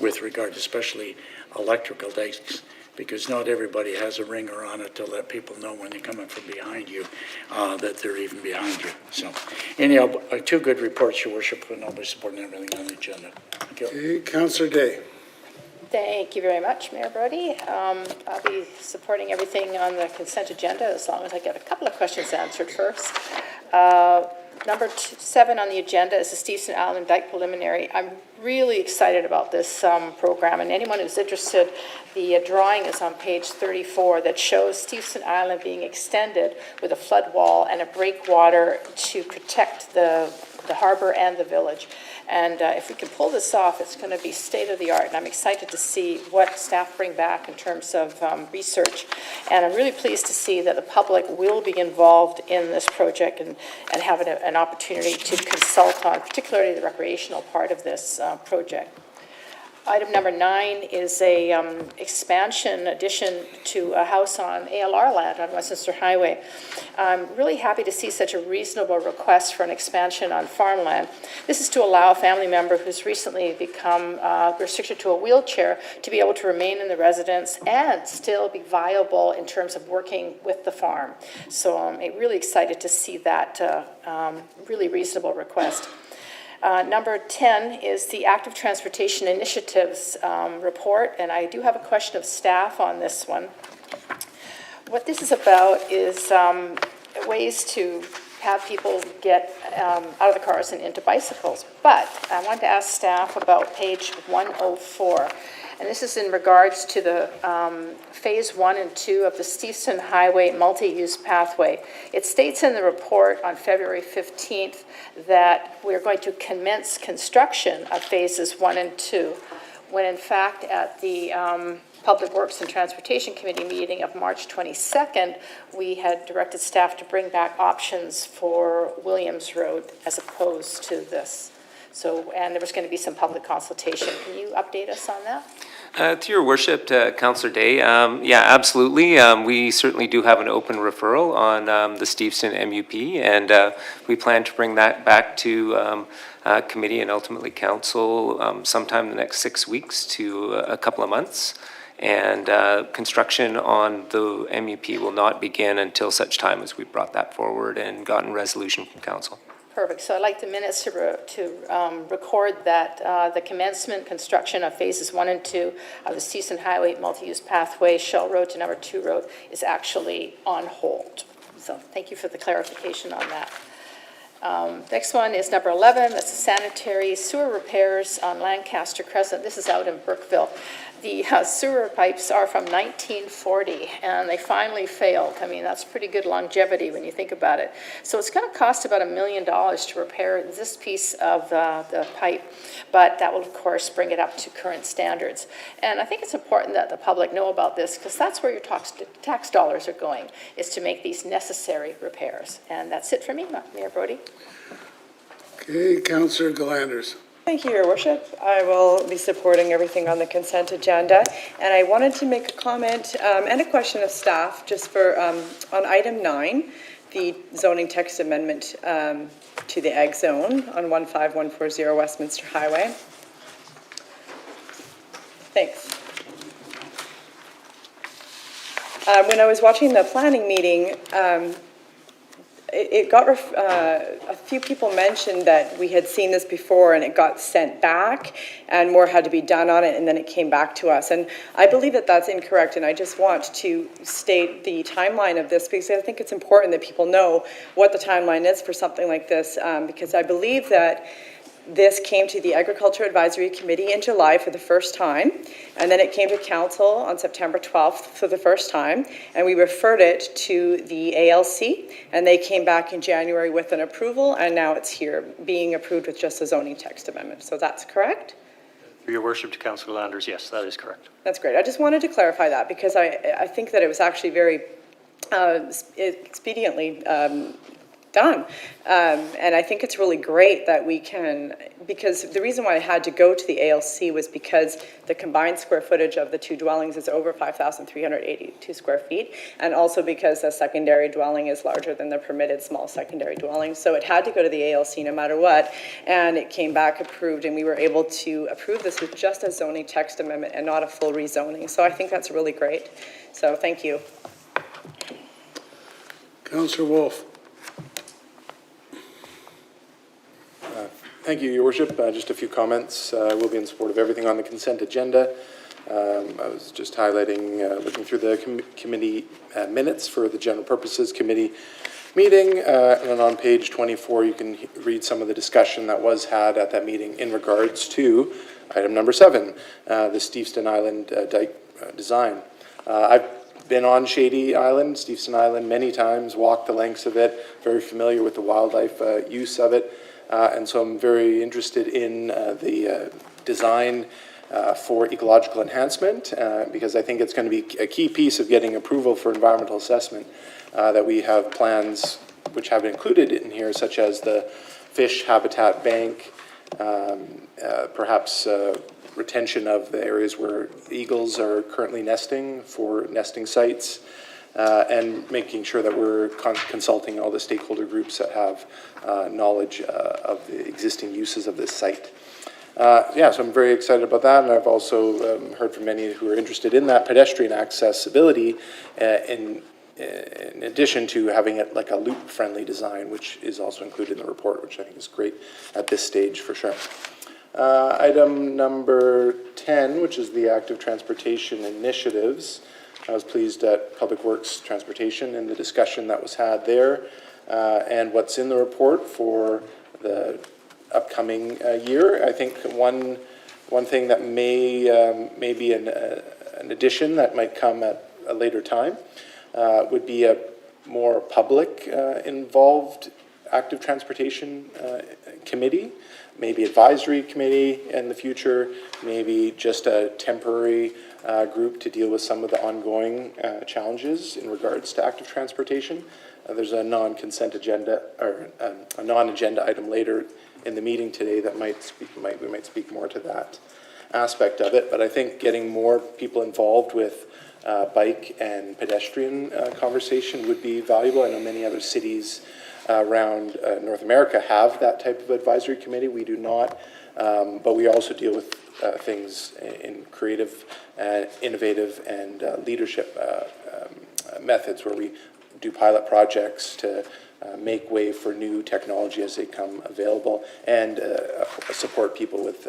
with regard, especially electrical dikes, because not everybody has a ringer on it to let people know when they're coming from behind you that they're even behind you. So anyhow, two good reports, Your Worship, and I'll be supporting everything on the agenda. Thank you. Okay, Councillor Day. Thank you very much, Mayor Brody. I'll be supporting everything on the consent agenda as long as I get a couple of questions answered first. Number 7 on the agenda is the Stevenson Island Dike Preliminary. I'm really excited about this program, and anyone who's interested, the drawing is on page 34 that shows Stevenson Island being extended with a flood wall and a breakwater to protect the harbor and the village. And if we can pull this off, it's going to be state-of-the-art, and I'm excited to see what staff bring back in terms of research. And I'm really pleased to see that the public will be involved in this project and have an opportunity to consult on particularly the recreational part of this project. Item number 9 is a expansion addition to a house on ALR land on Westminster Highway. I'm really happy to see such a reasonable request for an expansion on farmland. This is to allow a family member who's recently become restricted to a wheelchair to be able to remain in the residence and still be viable in terms of working with the farm. So I'm really excited to see that really reasonable request. Number 10 is the Active Transportation Initiatives report, and I do have a question of staff on this one. What this is about is ways to have people get out of the cars and into bicycles. But I wanted to ask staff about page 104. And this is in regards to the phase 1 and 2 of the Stevenson Highway multi-use pathway. It states in the report on February 15th that we're going to commence construction of phases 1 and 2, when in fact at the Public Works and Transportation Committee meeting of March 22nd, we had directed staff to bring back options for Williams Road as opposed to this. So, and there was going to be some public consultation. Can you update us on that? To Your Worship, Councillor Day, yeah, absolutely. We certainly do have an open referral on the Stevenson MUP, and we plan to bring that back to committee and ultimately council sometime in the next 6 weeks to a couple of months. And construction on the MUP will not begin until such time as we brought that forward and gotten resolution from council. Perfect. So I'd like the minutes to record that the commencement construction of phases 1 and 2 of the Stevenson Highway multi-use pathway, Shell Road to number 2 Road, is actually on hold. So thank you for the clarification on that. Next one is number 11. That's the sanitary sewer repairs on Lancaster Crescent. This is out in Brookville. The sewer pipes are from 1940, and they finally failed. I mean, that's pretty good longevity when you think about it. So it's going to cost about $1 million to repair this piece of the pipe, but that will, of course, bring it up to current standards. And I think it's important that the public know about this, because that's where your tax dollars are going, is to make these necessary repairs. And that's it for me, Mayor Brody. Okay, Councillor Galanders. Thank you, Your Worship. I will be supporting everything on the consent agenda. And I wanted to make a comment and a question of staff just for on item 9, the zoning text amendment to the ag zone on 15140 Westminster Highway. Thanks. When I was watching the planning meeting, it got, a few people mentioned that we had seen this before and it got sent back and more had to be done on it and then it came back to us. And I believe that that's incorrect, and I just want to state the timeline of this because I think it's important that people know what the timeline is for something like this, because I believe that this came to the Agriculture Advisory Committee in July for the first time, and then it came to Council on September 12th for the first time, and we referred it to the ALC, and they came back in January with an approval, and now it's here being approved with just a zoning text amendment. So that's correct? Your Worship, to Councillor Landers, yes, that is correct. That's great. I just wanted to clarify that because I think that it was actually very expediently done. And I think it's really great that we can, because the reason why I had to go to the ALC was because the combined square footage of the two dwellings is over 5,382 square feet, and also because the secondary dwelling is larger than the permitted small secondary dwelling. So it had to go to the ALC no matter what, and it came back approved, and we were able to approve this with just a zoning text amendment and not a full rezoning. So I think that's really great. So thank you. Councillor Wolf. Thank you, Your Worship. Just a few comments. I will be in support of everything on the consent agenda. I was just highlighting, looking through the committee minutes for the General Purposes Committee meeting, and then on page 24 you can read some of the discussion that was had at that meeting in regards to item number 7, the Steveston Island dike design. I've been on Shady Island, Steveston Island, many times, walked the lengths of it, very familiar with the wildlife use of it, and so I'm very interested in the design for ecological enhancement, because I think it's going to be a key piece of getting approval for environmental assessment, that we have plans which have been included in here, such as the fish habitat bank, perhaps retention of the areas where eagles are currently nesting for nesting sites, and making sure that we're consulting all the stakeholder groups that have knowledge of the existing uses of this site. Yeah, so I'm very excited about that, and I've also heard from many who are interested in that pedestrian accessibility in addition to having it like a loop-friendly design, which is also included in the report, which I think is great at this stage for sure. Item number 10, which is the active transportation initiatives. I was pleased at Public Works Transportation and the discussion that was had there, and what's in the report for the upcoming year. I think one thing that may be an addition that might come at a later time would be a more public involved active transportation committee, maybe advisory committee in the future, maybe just a temporary group to deal with some of the ongoing challenges in regards to active transportation. There's a non-consent agenda, or a non-agenda item later in the meeting today that we might speak more to that aspect of it. But I think getting more people involved with bike and pedestrian conversation would be valuable. I know many other cities around North America have that type of advisory committee. We do not, but we also deal with things in creative, innovative, and leadership methods where we do pilot projects to make way for new technology as they come available, and support people with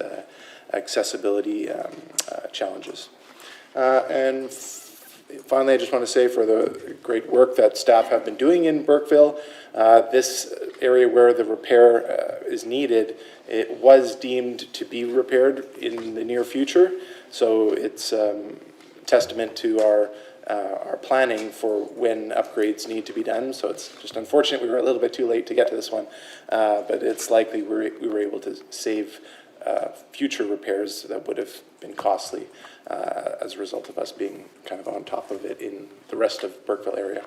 accessibility challenges. And finally, I just want to say for the great work that staff have been doing in Burkeville, this area where the repair is needed, it was deemed to be repaired in the near future. So it's testament to our planning for when upgrades need to be done. So it's just unfortunate we were a little bit too late to get to this one, but it's likely we were able to save future repairs that would have been costly as a result of us being kind of on top of it in the rest of Burkeville area.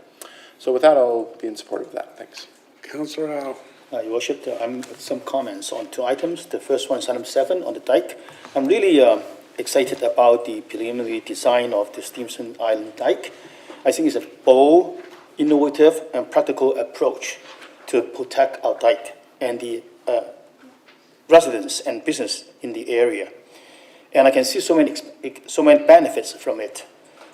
So with that, I'll be in support of that. Thanks. Councillor Howe. Your Worship, I'm some comments on 2 items. The first one is item 7 on the dike. I'm really excited about the preliminary design of the Steveston Island dike. I think it's a bold, innovative, and practical approach to protect our dike and the residents and business in the area. And I can see so many benefits from it.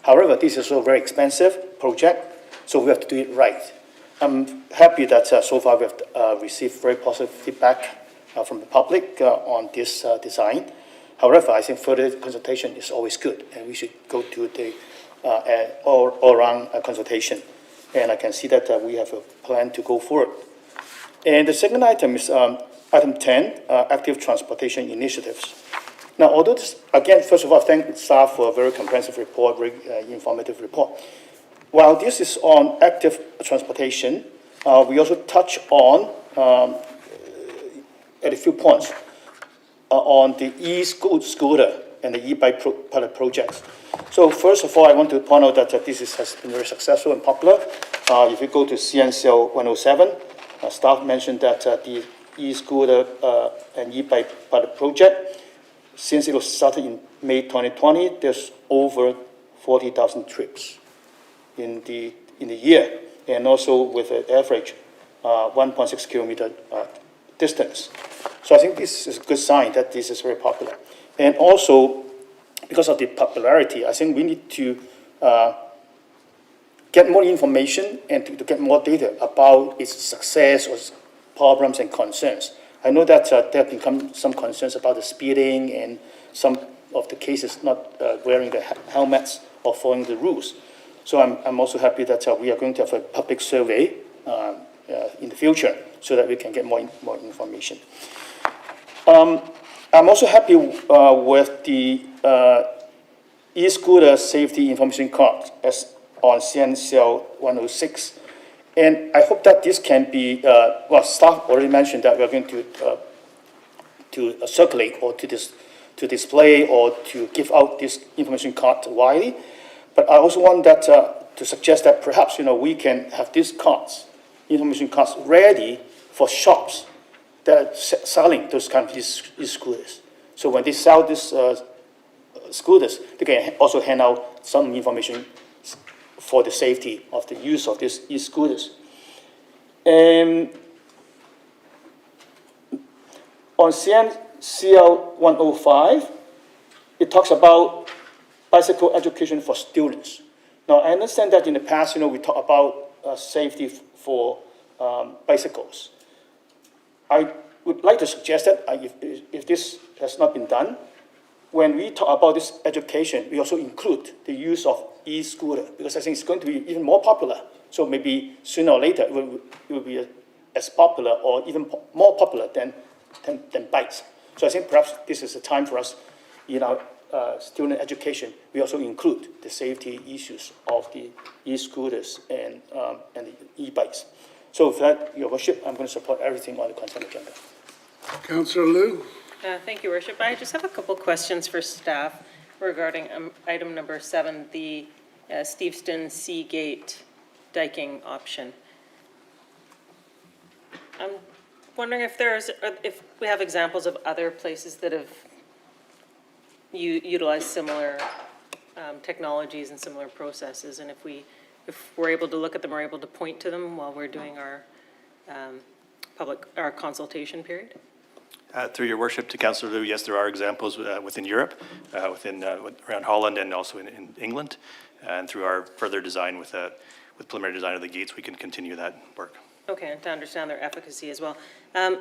However, this is a very expensive project, so we have to do it right. I'm happy that so far we have received very positive feedback from the public on this design. However, I think further consultation is always good, and we should go to the all-around consultation. And I can see that we have a plan to go forward. And the second item is item 10, active transportation initiatives. Now, although this, again, first of all, thank staff for a very comprehensive report, very informative report. While this is on active transportation, we also touch on, at a few points, on the e-scooter and the e-bike pilot projects. So first of all, I want to point out that this has been very successful and popular. If you go to CNCL 107, Staff mentioned that the e-scooter and e-bike pilot project, since it was started in May 2020, there's over 40,000 trips in the year, and also with an average 1.6 kilometer distance. So I think this is a good sign that this is very popular. And also, because of the popularity, I think we need to get more information and to get more data about its success or problems and concerns. I know that there have become some concerns about the speeding and some of the cases not wearing the helmets or following the rules. So I'm also happy that we are going to have a public survey in the future so that we can get more information. I'm also happy with the e-scooter safety information card as on CNCL 106. And I hope that this can be, well, staff already mentioned that we're going to circulate or to display or to give out this information card widely. But I also want that to suggest that perhaps, we can have these cards, information cards, ready for shops that are selling those kind of e-scooters. So when they sell these scooters, they can also hand out some information for the safety of the use of these e-scooters. And on CNCL 105, it talks about bicycle education for students. Now, I understand that in the past, we talked about safety for bicycles. I would like to suggest that if this has not been done, when we talk about this education, we also include the use of e-scooter, because I think it's going to be even more popular. So maybe sooner or later, it will be as popular or even more popular than bikes. So I think perhaps this is a time for us, in our student education, we also include the safety issues of the e-scooters and the e-bikes. So with that, Your Worship, I'm going to support everything on the consent agenda. Councillor Liu? Thank you, Worship. I just have a couple questions for staff regarding item number 7, the Steveston Seagate diking option. I'm wondering if we have examples of other places that have utilized similar technologies and similar processes, and if we're able to look at them, we're able to point to them while we're doing our our consultation period. Through your worship to Councillor Liu, yes, there are examples within Europe, around Holland and also in England. And through our further design with preliminary design of the gates, we can continue that work. Okay, and to understand their efficacy as well.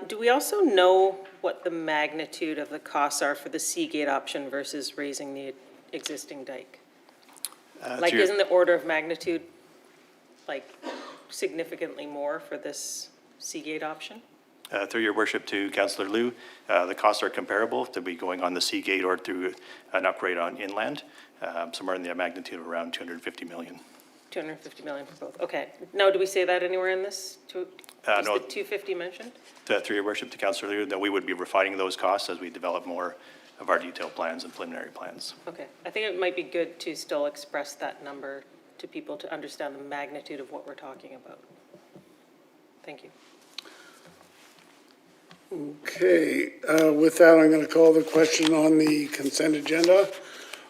Do we also know what the magnitude of the costs are for the Seagate option versus raising the existing dike? Isn't the order of magnitude significantly more for this Seagate option? Through your worship to Councillor Liu, the costs are comparable to be going on the Seagate or through an upgrade on inland, somewhere in the magnitude of around 250 million. 250 million for both. Okay. Now, do we say that anywhere in this? Is No. the 250 mentioned? Through your worship to Councillor Liu, that we would be refining those costs as we develop more of our detailed plans and preliminary plans. Okay. I think it might be good to still express that number to people to understand the magnitude of what we're talking about. Thank you. Okay, with that, I'm going to call the question on the consent agenda.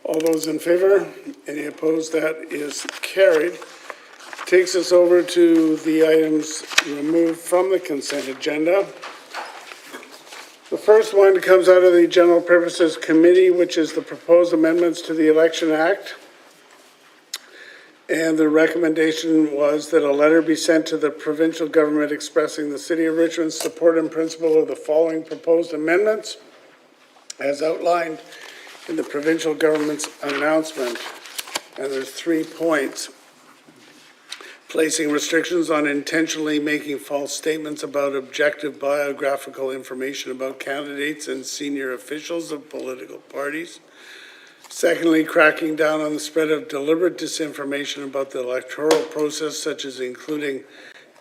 All those in favor? Any opposed? That is carried. Takes us over to the items removed from the consent agenda. The first one comes out of the General Purposes Committee, which is the proposed amendments to the Election Act. And the recommendation was that a letter be sent to the provincial government expressing the City of Richmond's support in principle of the following proposed amendments as outlined in the provincial government's announcement. And there's 3 points. Placing restrictions on intentionally making false statements about objective biographical information about candidates and senior officials of political parties. Secondly, cracking down on the spread of deliberate disinformation about the electoral process, such as including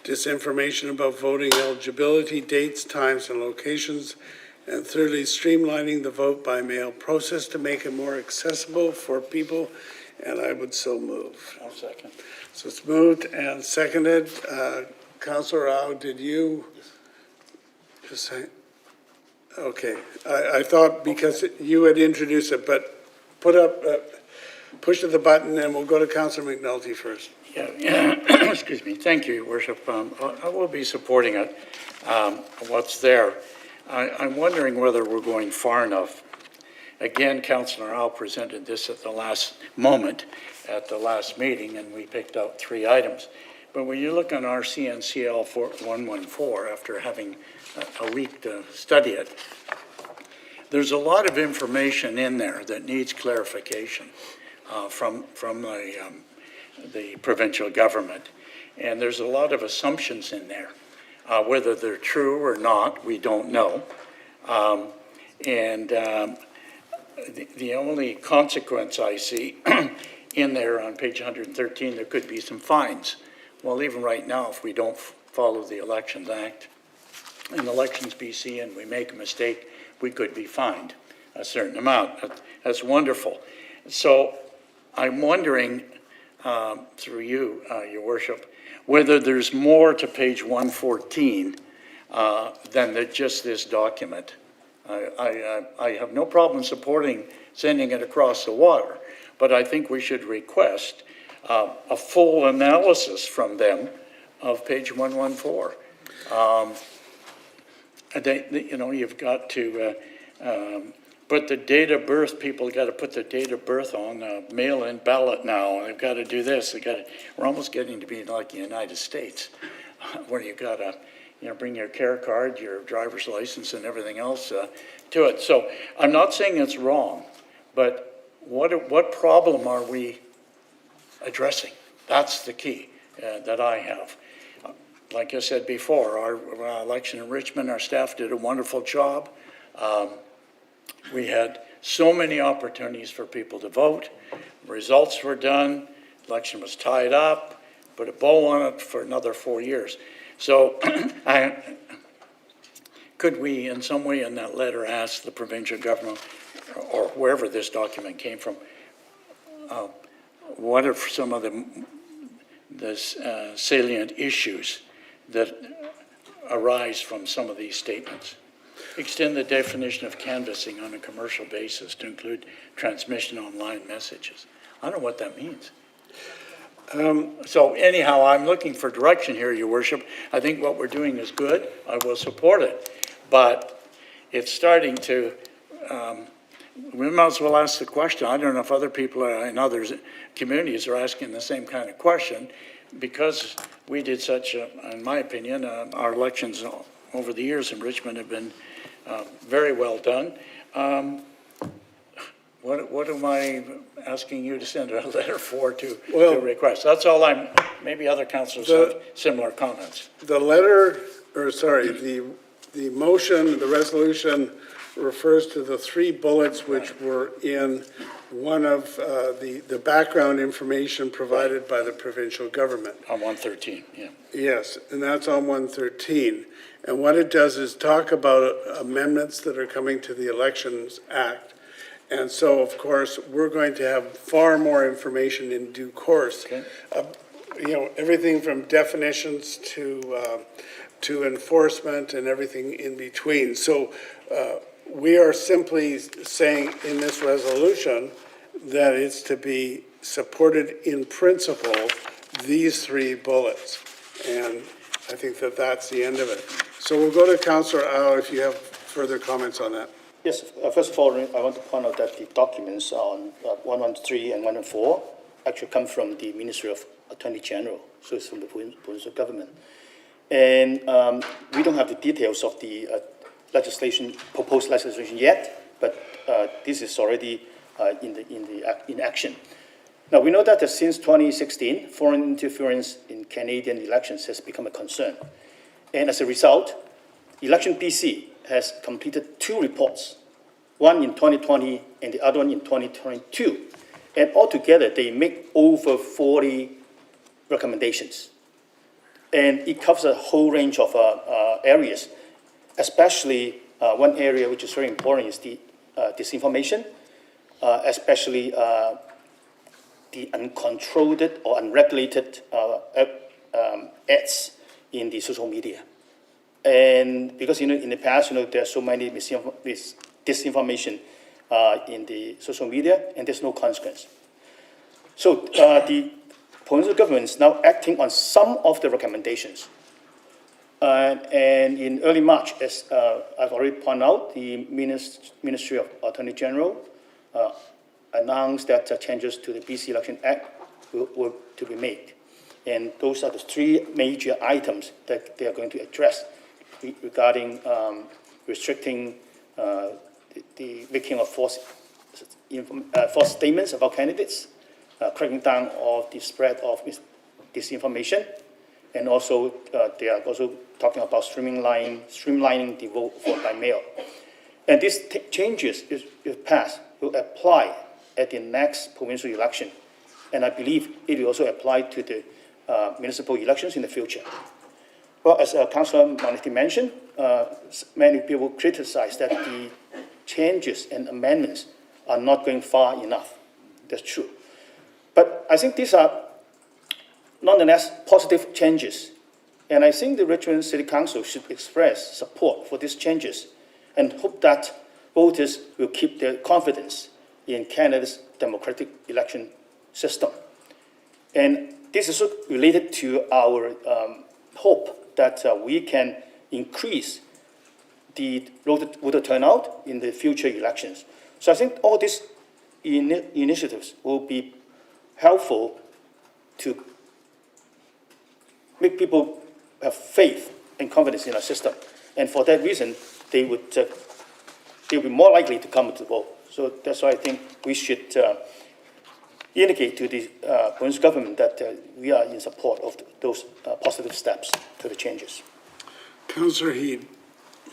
disinformation about voting eligibility, dates, times, and locations. And thirdly, streamlining the vote by mail process to make it more accessible for people, and I would so move. I'll second. So it's moved and seconded. Councillor Rao, did you just say? Okay, I thought because you had introduced it, but push the button and we'll go to Councillor McNulty first. Yeah, excuse me. Thank you, Your Worship. I will be supporting it, what's there. I'm wondering whether we're going far enough. Again, Councillor Rao presented this at the last moment, at the last meeting, and we picked out 3 items. But when you look on our CNCL 114, after having a week to study it, there's a lot of information in there that needs clarification from the provincial government. And there's a lot of assumptions in there. Whether they're true or not, we don't know. The only consequence I see in there on page 113, there could be some fines. Well, even right now, if we don't follow the Elections Act and Elections BC and we make a mistake, we could be fined a certain amount. That's wonderful. So I'm wondering, through you, Your Worship, whether there's more to page 114 than just this document. I have no problem supporting sending it across the water, but I think we should request a full analysis from them of page 114. You've got to put the date of birth, people got to put the date of birth on a mail-in ballot now, and they've got to do this. We're almost getting to be like the United States, where you got to bring your care card, your driver's license, and everything else to it. So I'm not saying it's wrong, but what problem are we addressing? That's the key that I have. Like I said before, our election in Richmond, our staff did a wonderful job. We had so many opportunities for people to vote. Results were done. Election was tied up. Put a bow on it for another 4 years. So could we in some way in that letter ask the provincial government or wherever this document came from, what are some of the salient issues that arise from some of these statements? Extend the definition of canvassing on a commercial basis to include transmission online messages. I don't know what that means. So anyhow, I'm looking for direction here, Your Worship. I think what we're doing is good. I will support it. But it's starting to, we might as well ask the question. I don't know if other people in other communities are asking the same kind of question, because we did such, in my opinion, our elections over the years in Richmond have been very well done. What am I asking you to send a letter for to request? That's all maybe other councillors have similar comments. The letter, the motion, the resolution refers to the 3 bullets which were in one of the background information provided by the provincial government. On 113, yeah. Yes, and that's on 113. And what it does is talk about amendments that are coming to the Elections Act. And so, of course, we're going to have far more information in due course. Okay. Everything from definitions to enforcement and everything in between. So we are simply saying in this resolution that it's to be supported in principle, these 3 bullets. And I think that that's the end of it. So we'll go to Councillor Au if you have further comments on that. Yes, first of all, I want to point out that the documents on 113 and 114 actually come from the Ministry of Attorney General, so it's from the provincial government. And we don't have the details of the proposed legislation yet, but this is already in action. Now, we know that since 2016, foreign interference in Canadian elections has become a concern. And as a result, Election BC has completed 2 reports, one in 2020 and the other one in 2022. And altogether, they make over 40 recommendations. And it covers a whole range of areas, especially one area which is very important is the disinformation, especially the uncontrolled or unregulated ads in the social media. And because, in the past, there's so many disinformation in the social media, and there's no consequence. So the provincial government is now acting on some of the recommendations. And in early March, as I've already pointed out, the Ministry of Attorney General announced that changes to the BC Election Act were to be made. And those are the three major items that they are going to address regarding restricting the making of false statements about candidates, cracking down on the spread of disinformation, and also they are also talking about streamlining the vote by mail. And these changes, if passed, will apply at the next provincial election. And I believe it will also apply to the municipal elections in the future. Well, as Councillor Manati mentioned, many people criticize that the changes and amendments are not going far enough. That's true. But I think these are nonetheless positive changes. And I think the Richmond City Council should express support for these changes and hope that voters will keep their confidence in Canada's democratic election system. And this is related to our hope that we can increase the voter turnout in the future elections. So I think all these initiatives will be helpful to make people have faith and confidence in our system. And for that reason, they'll be more likely to come to vote. So that's why I think we should indicate to the provincial government that we are in support of those positive steps to the changes. Councillor Heed.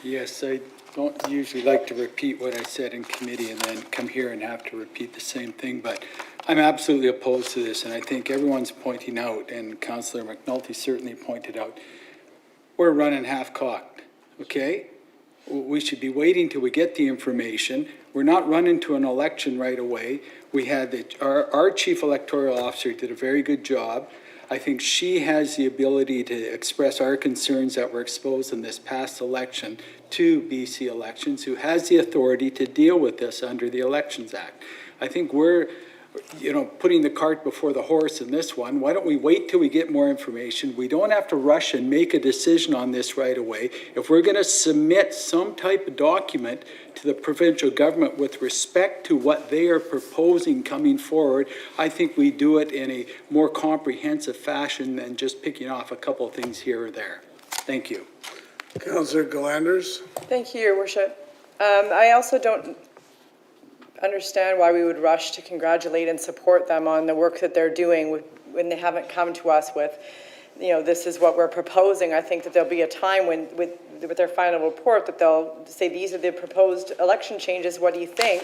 Yes, I don't usually like to repeat what I said in committee and then come here and have to repeat the same thing, but I'm absolutely opposed to this, and I think everyone's pointing out, and Councillor McNulty certainly pointed out, we're running half-cocked, okay? We should be waiting till we get the information. We're not running to an election right away. We had our chief electoral officer did a very good job. I think she has the ability to express our concerns that were exposed in this past election to BC Elections, who has the authority to deal with this under the Elections Act. I think we're, putting the cart before the horse in this one. Why don't we wait till we get more information? We don't have to rush and make a decision on this right away. If we're going to submit some type of document to the provincial government with respect to what they are proposing coming forward, I think we do it in a more comprehensive fashion than just picking off a couple of things here or there. Thank you. Councillor Galanders. Thank you, Your Worship. I also don't understand why we would rush to congratulate and support them on the work that they're doing when they haven't come to us with, this is what we're proposing. I think that there'll be a time when, with their final report, that they'll say, these are the proposed election changes, what do you think?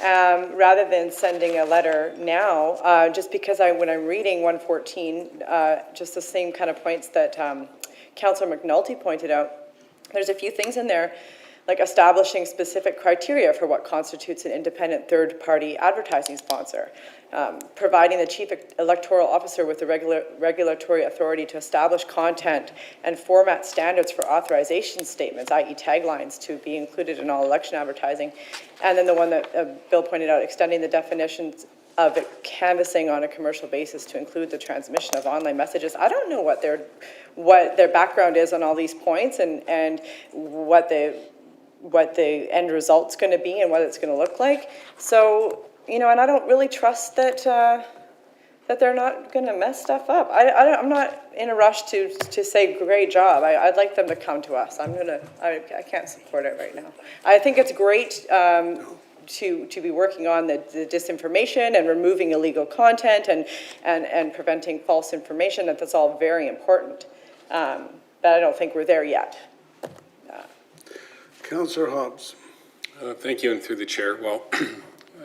Rather than sending a letter now, just because when I'm reading 114, just the same kind of points that Councillor McNulty pointed out, there's a few things in there, like establishing specific criteria for what constitutes an independent third-party advertising sponsor, providing the chief electoral officer with the regulatory authority to establish content and format standards for authorization statements, i.e. taglines, to be included in all election advertising. And then the one that Bill pointed out, extending the definitions of canvassing on a commercial basis to include the transmission of online messages. I don't know what their background is on all these points and what the end result's going to be and what it's going to look like. So, and I don't really trust that that they're not going to mess stuff up. I'm not in a rush to say great job. I'd like them to come to us. I can't support it right now. I think it's great to be working on the disinformation and removing illegal content and preventing false information. That's all very important. But I don't think we're there yet. Councillor Hobbs. Thank you, and through the chair. Well,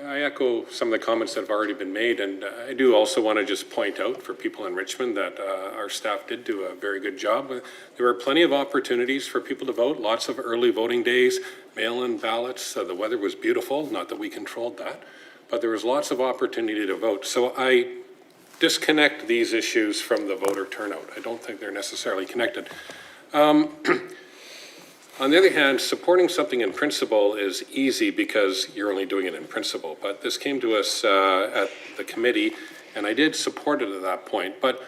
I echo some of the comments that have already been made, and I do also want to just point out for people in Richmond that our staff did do a very good job. There were plenty of opportunities for people to vote, lots of early voting days, mail-in ballots. The weather was beautiful, not that we controlled that, but there was lots of opportunity to vote. So I disconnect these issues from the voter turnout. I don't think they're necessarily connected. On the other hand, supporting something in principle is easy because you're only doing it in principle. But this came to us at the committee, and I did support it at that point. But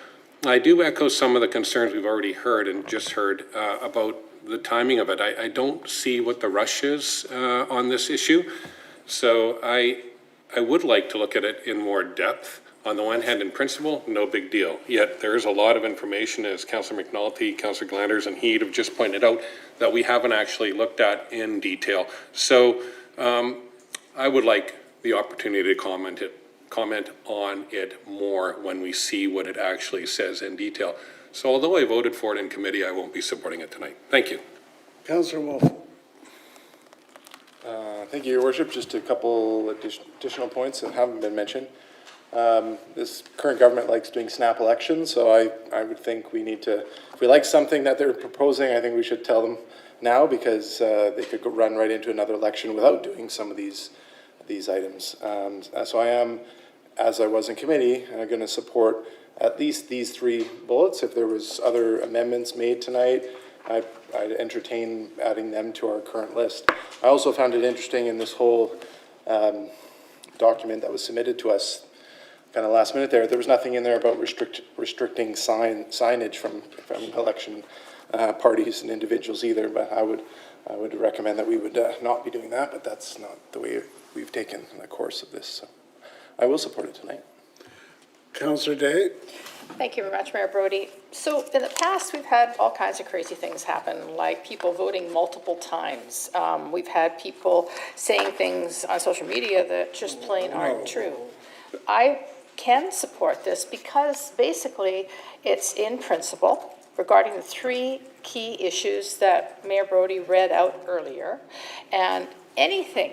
I do echo some of the concerns we've already heard and just heard about the timing of it. I don't see what the rush is on this issue. So I would like to look at it in more depth. On the one hand, in principle, no big deal. Yet there is a lot of information, as Councillor McNulty, Councillor Glanders, and Heed have just pointed out, that we haven't actually looked at in detail. So I would like the opportunity to comment on it more when we see what it actually says in detail. So although I voted for it in committee, I won't be supporting it tonight. Thank you. Councillor Wolf. Thank you, Your Worship. Just a couple additional points that haven't been mentioned. This current government likes doing snap elections, so I would think we need to, if we like something that they're proposing, I think we should tell them now, because they could run right into another election without doing some of these items. So I am, as I was in committee, going to support at least these 3 bullets. If there was other amendments made tonight, I'd entertain adding them to our current list. I also found it interesting in this whole document that was submitted to us kind of last minute there was nothing in there about restricting signage from election parties and individuals either, but I would recommend that we would not be doing that, but that's not the way we've taken the course of this. So I will support it tonight. Councillor Day. Thank you very much, Mayor Brody. So in the past, we've had all kinds of crazy things happen, like people voting multiple times. We've had people saying things on social media that just plain aren't true. I can support this because basically it's in principle regarding the 3 key issues that Mayor Brody read out earlier, and anything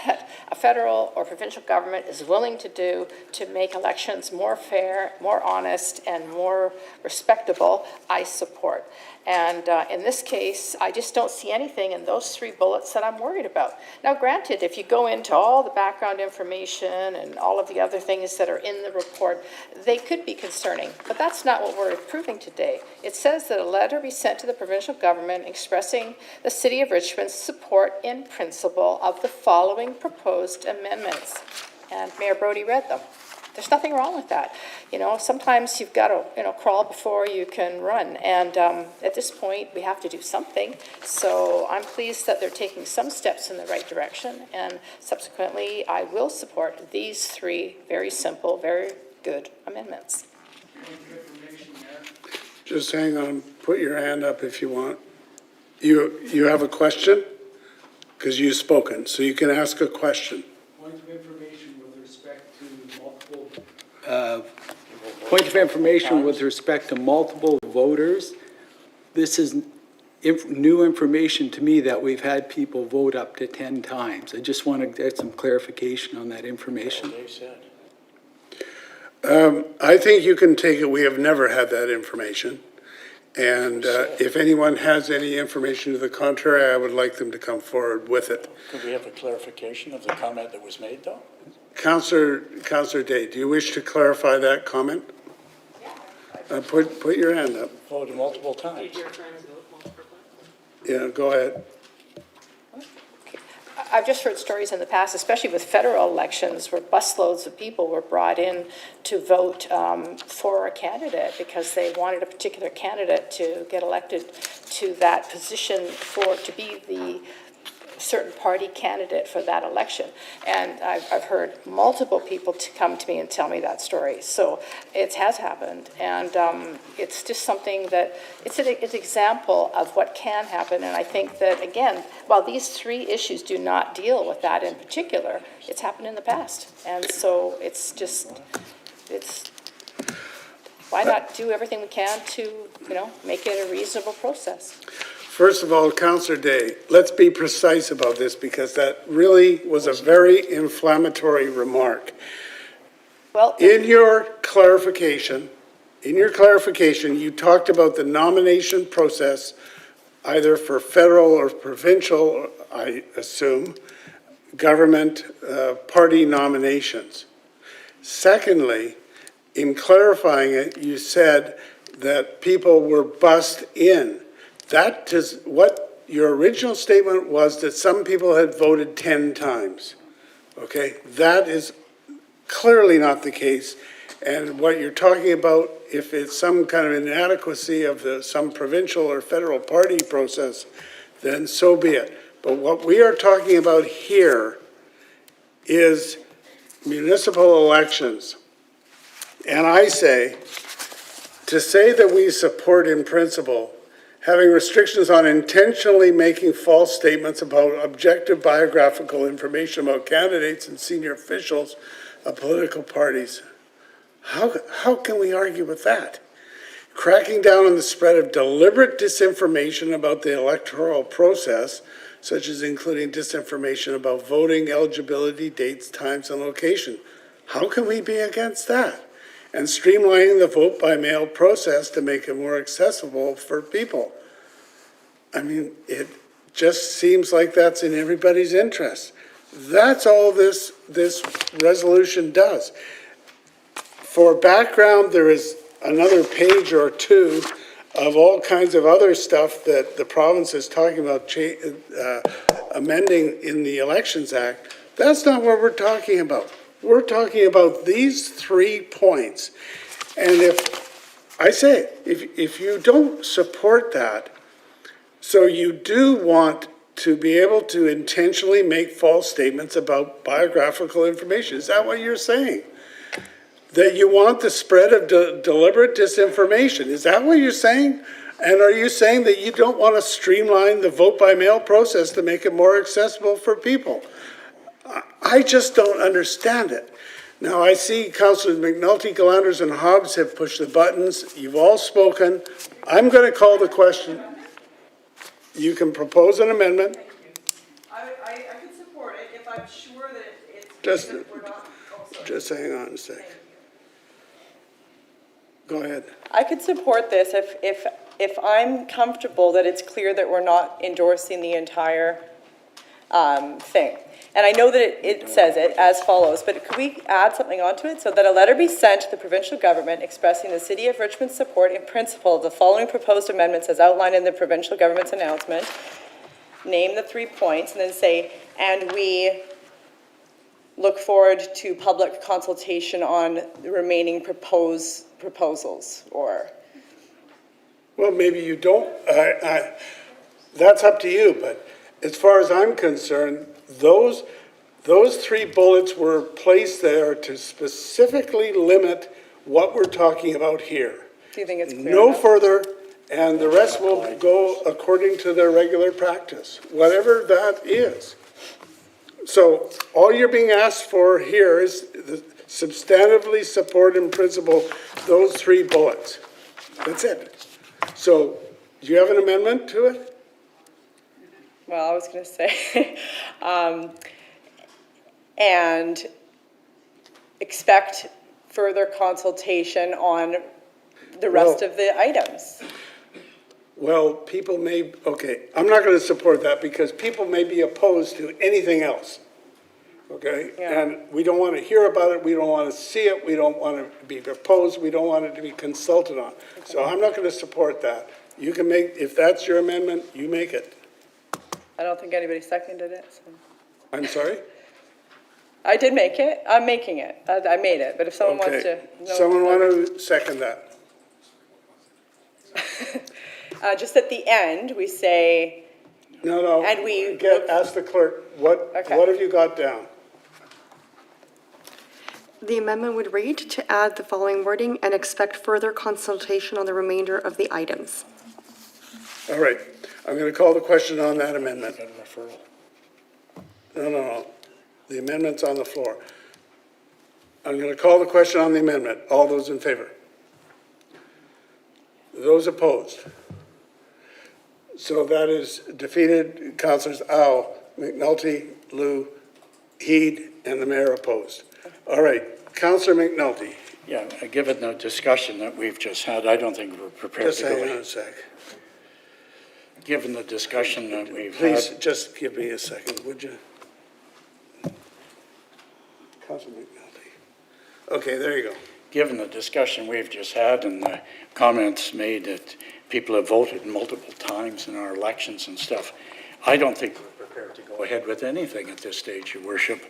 that a federal or provincial government is willing to do to make elections more fair, more honest, and more respectable, I support. And in this case, I just don't see anything in those 3 bullets that I'm worried about. Now, granted, if you go into all the background information and all of the other things that are in the report, they could be concerning, but that's not what we're approving today. It says that a letter be sent to the provincial government expressing the City of Richmond's support in principle of the following proposed amendments. And Mayor Brody read them. There's nothing wrong with that. You know, sometimes you've got to, crawl before you can run. And at this point, we have to do something. So I'm pleased that they're taking some steps in the right direction. And subsequently, I will support these 3 very simple, very good amendments. Just hang on. Put your hand up if you want. You have a question? Because you've spoken, so you can ask a question. Point of information with respect to multiple, point of information with respect to multiple voters. This is new information to me that we've had people vote up to 10 times. I just want to get some clarification on that information. I think you can take it. We have never had that information. And if anyone has any information to the contrary, I would like them to come forward with it. Could we have a clarification of the comment that was made, though? Councillor Day, do you wish to clarify that comment? Put your hand up. Voted multiple times. Yeah, go ahead. I've just heard stories in the past, especially with federal elections, where busloads of people were brought in to vote for a candidate because they wanted a particular candidate to get elected to that position to be the certain party candidate for that election. And I've heard multiple people come to me and tell me that story. So it has happened. And it's just something that, it's an example of what can happen. And I think that, again, while these 3 issues do not deal with that in particular, it's happened in the past. And so it's why not do everything we can to, make it a reasonable process? First of all, Councillor Day, let's be precise about this because that really was a very inflammatory remark. Well, in your clarification, you talked about the nomination process, either for federal or provincial, I assume, government party nominations. Secondly, in clarifying it, you said that people were bussed in. That is what your original statement was, that some people had voted 10 times. Okay, that is clearly not the case. And what you're talking about, if it's some kind of inadequacy of some provincial or federal party process, then so be it. But what we are talking about here is municipal elections. And I say, to say that we support in principle having restrictions on intentionally making false statements about objective biographical information about candidates and senior officials of political parties, how can we argue with that? Cracking down on the spread of deliberate disinformation about the electoral process, such as including disinformation about voting, eligibility, dates, times, and location. How can we be against that? And streamlining the vote by mail process to make it more accessible for people. I mean, it just seems like that's in everybody's interest. That's all this resolution does. For background, there is another page or two of all kinds of other stuff that the province is talking about amending in the Elections Act. That's not what we're talking about. We're talking about these 3 points. And if you don't support that, so you do want to be able to intentionally make false statements about biographical information. Is that what you're saying? That you want the spread of deliberate disinformation. Is that what you're saying? And are you saying that you don't want to streamline the vote by mail process to make it more accessible for people? I just don't understand it. Now, I see Councillors McNulty, Galanders, and Hobbs have pushed the buttons. You've all spoken. I'm going to call the question. You can propose an amendment. I can support it if I'm sure that it's. Just hang on a sec. Go ahead. I could support this if I'm comfortable that it's clear that we're not endorsing the entire thing. And I know that it says it as follows, but could we add something onto it? So that a letter be sent to the provincial government expressing the City of Richmond's support in principle of the following proposed amendments as outlined in the provincial government's announcement. Name the 3 points and then say, and we look forward to public consultation on the remaining proposals, or? Well, maybe you don't. That's up to you, but as far as I'm concerned, those 3 bullets were placed there to specifically limit what we're talking about here. Do you think it's clear No enough? further, and the rest will go according to their regular practice, whatever that is. So all you're being asked for here is substantively support in principle those 3 bullets. That's it. So do you have an amendment to it? Well, I was going to say, and expect further consultation on the rest of the items. Well, people may, okay, I'm not going to support that because people may be opposed to anything else. Okay? Yeah. And we don't want to hear about it, we don't want to see it, we don't want to be proposed, we don't want it to be consulted on. So I'm not going to support that. You can make, if that's your amendment, you make it. I don't think anybody seconded it. So. I'm sorry? I did make it. I'm making it. I made it. But if someone wants to. Okay. Someone want to second that? Just at the end, we say. No. And we ask the clerk, what have you got down? The amendment would read to add the following wording and expect further consultation on the remainder of the items. All right. I'm going to call the question on that amendment. No. The amendment's on the floor. I'm going to call the question on the amendment. All those in favor? Those opposed? So that is defeated. Councillors Au, McNulty, Liu, Heed, and the mayor opposed. All right. Councillor McNulty. Yeah, given the discussion that we've just had, I don't think we're prepared to go Just hang on a sec. Given the discussion that we've Please, had. just give me a second, would you? Councillor McNulty. Okay, there you go. given the discussion we've just had and the comments made that people have voted multiple times in our elections and stuff, I don't think we're prepared to go ahead with anything at this stage, Your Worship.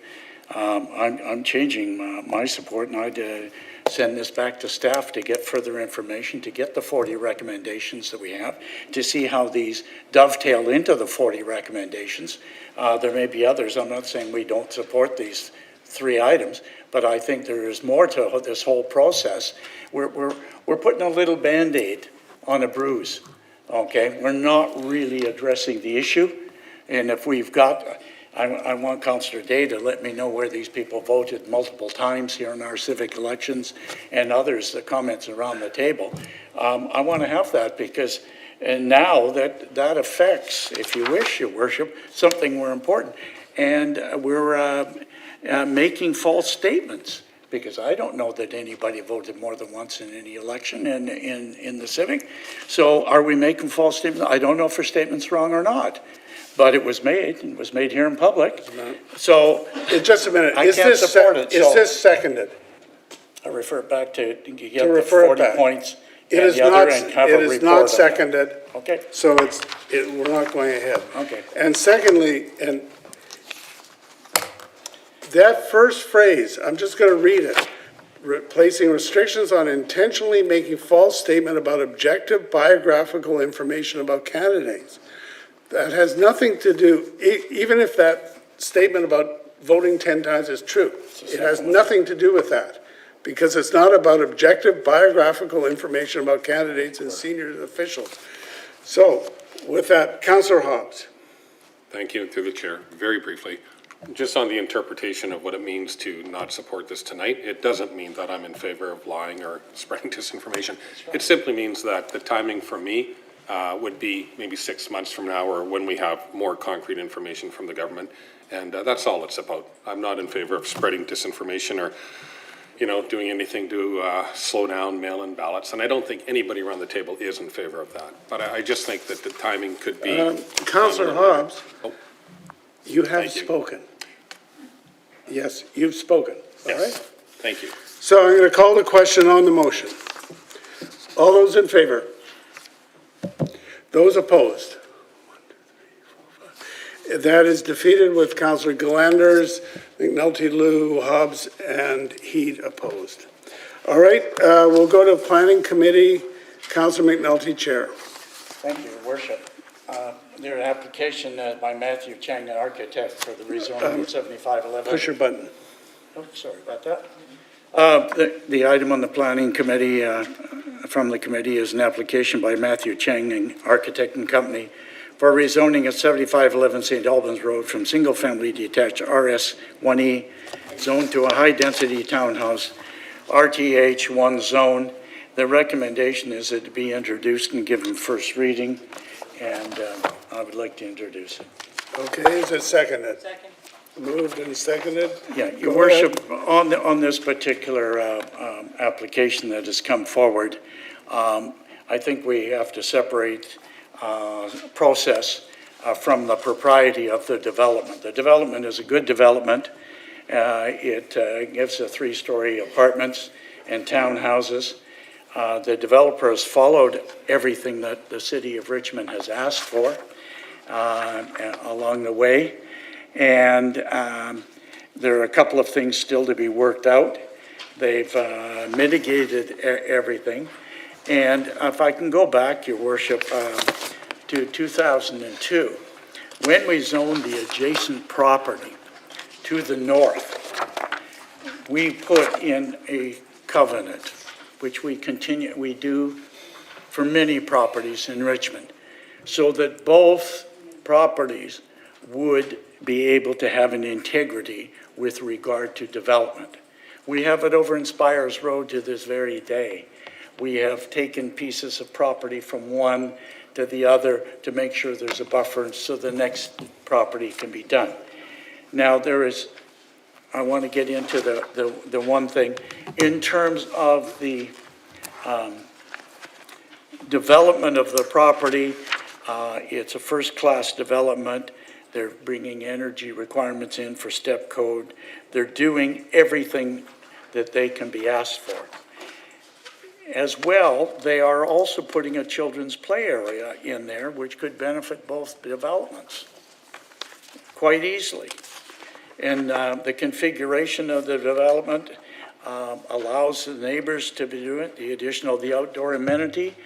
I'm changing my support, and I'd send this back to staff to get further information, to get the 40 recommendations that we have, to see how these dovetail into the 40 recommendations. There may be others. I'm not saying we don't support these 3 items, but I think there is more to this whole process. We're putting a little Band-Aid on a bruise, okay? We're not really addressing the issue, and if we've got, I want Councillor Day to let me know where these people voted multiple times here in our civic elections, and others, the comments around the table. I want to have that, because and now that affects, if you wish, Your Worship, something more important. And we're making false statements, because I don't know that anybody voted more than once in any election in the civic. So are we making false statements? I don't know if her statement's wrong or not, but it was made, and it was made here in public. So Just a minute. I can't support it. Is this seconded? I refer it back to get To the refer it 40 back. points. It and is the other not, and have a it is report not on that. seconded, Okay, so we're not going ahead. okay. And secondly, and that first phrase, I'm just going to read it, placing restrictions on intentionally making false statement about objective biographical information about candidates. That has nothing to do, even if that statement about voting 10 times is true, it has nothing to do with that, because it's not about objective biographical information about candidates and senior officials. So, with that, Councillor Hobbs. Thank you, through the chair. Very briefly, just on the interpretation of what it means to not support this tonight, it doesn't mean that I'm in favor of lying or spreading disinformation. It simply means that the timing for me would be maybe 6 months from now, or when we have more concrete information from the government. And that's all it's about. I'm not in favor of spreading disinformation or doing anything to slow down mail-in ballots. And I don't think anybody around the table is in favor of that. But I just think that the timing could be... Councillor Hobbs, Oh. you have Thank you. spoken. Yes, you've spoken, all Yes. right? Thank you. So I'm going to call the question on the motion. All those in favor? Those opposed? 1, 2, 3, 4, 5. That is defeated with Councillor Glanders, McNulty, Lou, Hobbs, and Heed opposed. All right, we'll go to Planning Committee. Councillor McNulty, Chair. Thank you, Your Worship. Their application by Matthew Chang, an architect, for the rezoning of 7511. Push your button. Oh, sorry about that. The item on the Planning Committee, from the committee, is an application by Matthew Chang, an architect and company, for rezoning of 7511 St. Albans Road from single-family detached RS1E zone to a high-density townhouse, RTH1 zone. The recommendation is that it be introduced and given first reading, and I would like to introduce it. Okay, is it seconded? Second. Moved and seconded? Yeah, Your Go ahead. Worship, on this particular application that has come forward, I think we have to separate process from the propriety of the development. The development is a good development. It gives a 3-story apartments and townhouses. The developer has followed everything that the city of Richmond has asked for along the way. And there are a couple of things still to be worked out. They've mitigated everything. And if I can go back, Your Worship, to 2002, when we zoned the adjacent property to the north, we put in a covenant, which we do for many properties in Richmond, so that both properties would be able to have an integrity with regard to development. We have it over in Spires Road to this very day. We have taken pieces of property from one to the other to make sure there's a buffer so the next property can be done. Now I want to get into the one thing. In terms of the development of the property, it's a first-class development. They're bringing energy requirements in for step code. They're doing everything that they can be asked for. As well, they are also putting a children's play area in there, which could benefit both developments quite easily. And the configuration of the development allows the neighbors to be doing it, the addition of the outdoor amenity.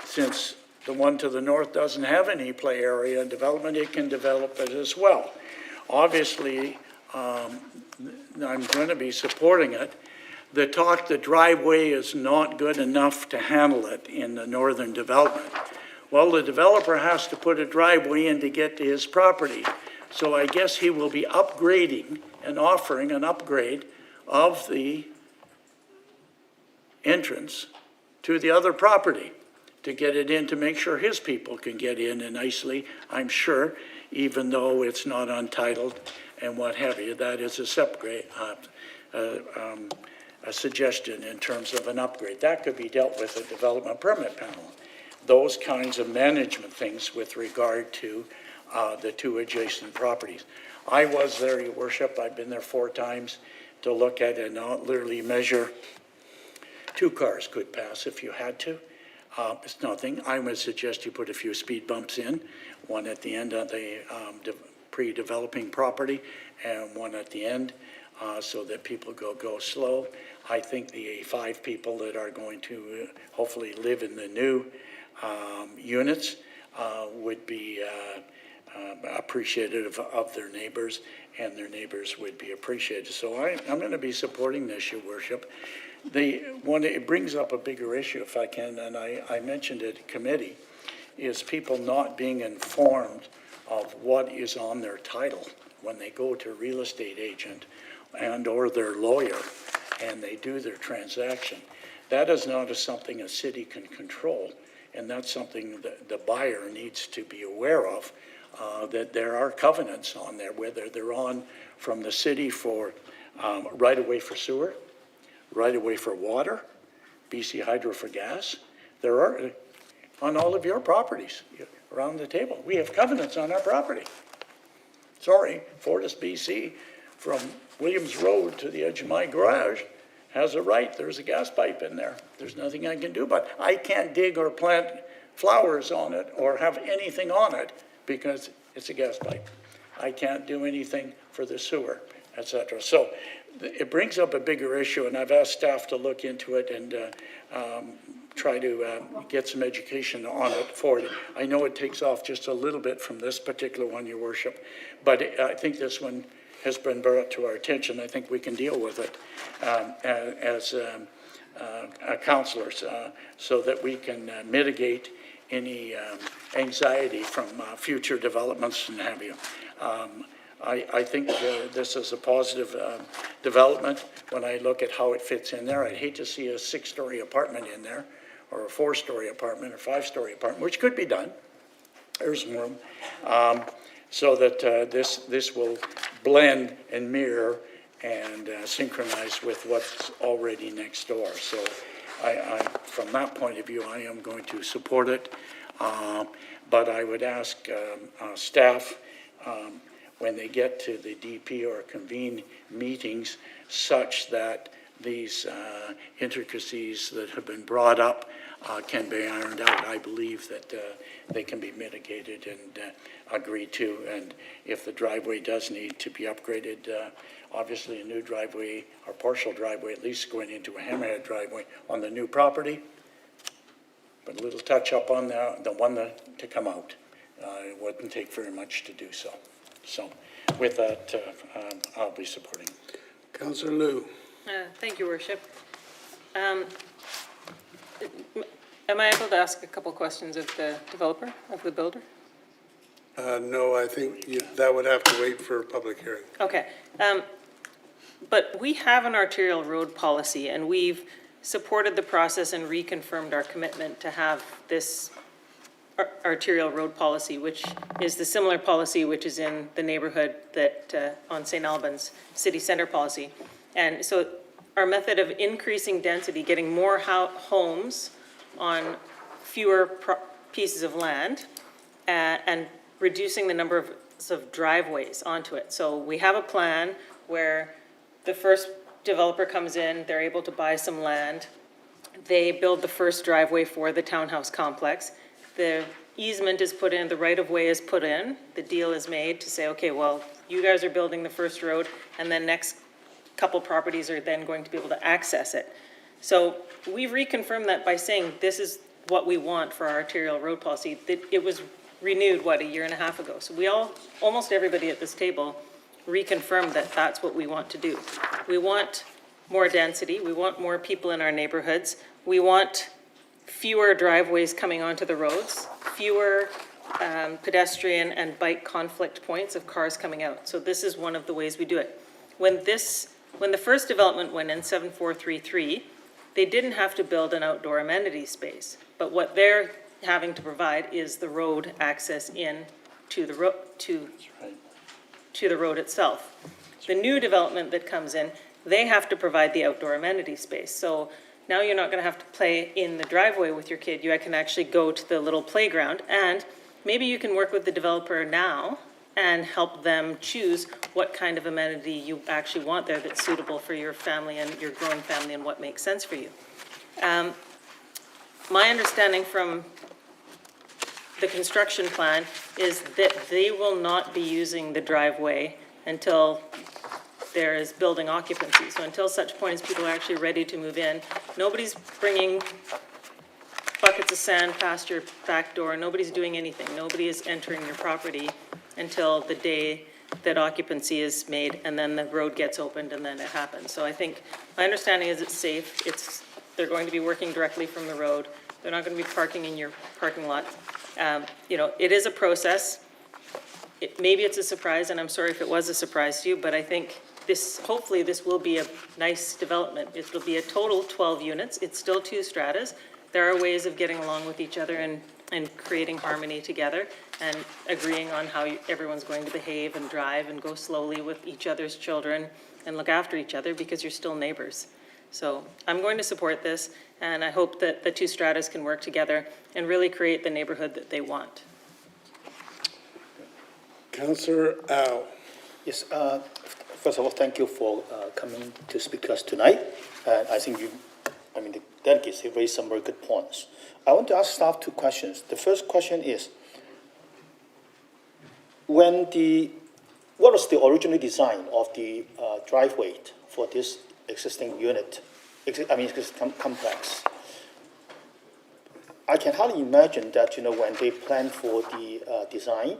Since the one to the north doesn't have any play area and development, it can develop it as well. Obviously, I'm going to be supporting it. The driveway is not good enough to handle it in the northern development. Well, the developer has to put a driveway in to get to his property. So I guess he will be upgrading and offering an upgrade of the entrance to the other property to get it in, to make sure his people can get in and nicely, I'm sure, even though it's not untitled and what have you. That is a separate, a suggestion in terms of an upgrade. That could be dealt with a development permit panel. Those kinds of management things with regard to the two adjacent properties. I was there, Your Worship. I've been there 4 times to look at and literally measure. 2 cars could pass if you had to. It's nothing. I would suggest you put a few speed bumps in, one at the end of the pre-developing property and one at the end, so that people go slow. I think the 5 people that are going to hopefully live in the new units would be appreciative of their neighbors, and their neighbors would be appreciated. So I'm going to be supporting this, Your Worship. It brings up a bigger issue, if I can, and I mentioned it in committee, is people not being informed of what is on their title when they go to a real estate agent and or their lawyer and they do their transaction. That is not something a city can control, and that's something that the buyer needs to be aware of, that there are covenants on there, whether they're on from the city for right-of-way for sewer, right-of-way for water, BC Hydro for gas. There are on all of your properties around the table. We have covenants on our property. Sorry, Fortis BC, from Williams Road to the edge of my garage, has a right. There's a gas pipe in there. There's nothing I can do, but I can't dig or plant flowers on it or have anything on it because it's a gas pipe. I can't do anything for the sewer, etc. So it brings up a bigger issue, and I've asked staff to look into it and try to get some education on it for it. I know it takes off just a little bit from this particular one, Your Worship, but I think this one has been brought to our attention. I think we can deal with it as councillors so that we can mitigate any anxiety from future developments and have you. I think this is a positive development when I look at how it fits in there. I'd hate to see a 6-story apartment in there, or a 4-story apartment, or 5-story apartment, which could be done. There's some room. So that this will blend and mirror and synchronize with what's already next door. So from that point of view, I am going to support it. But I would ask staff, when they get to the DP or convene meetings, such that these intricacies that have been brought up can be ironed out. I believe that they can be mitigated and agreed to. And if the driveway does need to be upgraded, obviously a new driveway or partial driveway, at least going into a hammerhead driveway on the new property, but a little touch up on the one to come out. It wouldn't take very much to do so. So with that, I'll be supporting. Councillor Liu. Thank you, Worship. Am I able to ask a couple questions of the developer, of the builder? No, I think that would have to wait for a public hearing. Okay. But we have an arterial road policy, and we've supported the process and reconfirmed our commitment to have this arterial road policy, which is the similar policy which is in the neighborhood that on St. Albans city center policy. And so our method of increasing density, getting more homes on fewer pieces of land and reducing the number of driveways onto it. So we have a plan where the first developer comes in, they're able to buy some land, They build the first driveway for the townhouse complex. The easement is put in, the right-of-way is put in, the deal is made to say, okay, well, you guys are building the first road, and then next couple properties are then going to be able to access it. So we've reconfirmed that by saying this is what we want for our arterial road policy. That it was renewed, what, a year and a half ago. So we all, almost everybody at this table, reconfirmed that that's what we want to do. We want more density, we want more people in our neighborhoods, we want fewer driveways coming onto the roads, fewer pedestrian and bike conflict points of cars coming out. So this is one of the ways we do it. When the first development went in, 7433, they didn't have to build an outdoor amenity space. But what they're having to provide is the road access in to the road, to the road itself. The new development that comes in, they have to provide the outdoor amenity space. So now you're not going to have to play in the driveway with your kid. You can actually go to the little playground, and maybe you can work with the developer now and help them choose what kind of amenity you actually want there that's suitable for your family and your growing family and what makes sense for you. My understanding from the construction plan is that they will not be using the driveway until there is building occupancy. So until such point as people are actually ready to move in, nobody's bringing buckets of sand past your back door, nobody's doing anything. Nobody is entering your property until the day that occupancy is made, and then the road gets opened, and then it happens. So I think, my understanding is it's safe. They're going to be working directly from the road. They're not going to be parking in your parking lot. It is a process. Maybe it's a surprise, and I'm sorry if it was a surprise to you, but I think hopefully this will be a nice development. It will be a total 12 units. It's still 2 stratas. There are ways of getting along with each other and creating harmony together and agreeing on how everyone's going to behave and drive and go slowly with each other's children and look after each other because you're still neighbors. So I'm going to support this, and I hope that the 2 stratas can work together and really create the neighborhood that they want. Councillor Au. Yes, first of all, thank you for coming to speak to us tonight. I think the delegates have raised some very good points. I want to ask staff 2 questions. The first question is, what was the original design of the driveway for this existing unit, existing complex? I can hardly imagine that, when they plan for the design,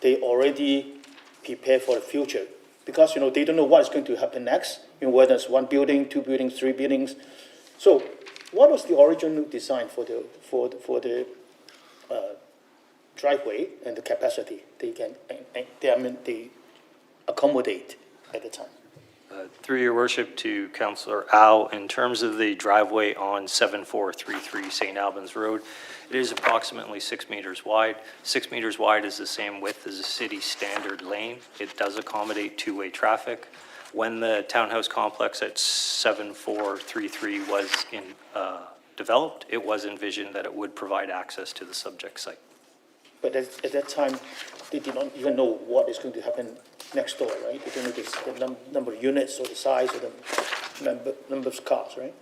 they already prepare for the future. Because, they don't know what is going to happen next, whether it's 1 building, 2 buildings, 3 buildings. So what was the original design for the driveway and the capacity they accommodate at the time? Through your worship to Councillor Au, in terms of the driveway on 7433 St. Albans Road, it is approximately 6 meters wide. 6 meters wide is the same width as a city standard lane. It does accommodate 2-way traffic. When the townhouse complex at 7433 was developed, it was envisioned that it would provide access to the subject site. But at that time, they did not even know what is going to happen next door, right? They don't know the number of units or the size or the number of cars, right?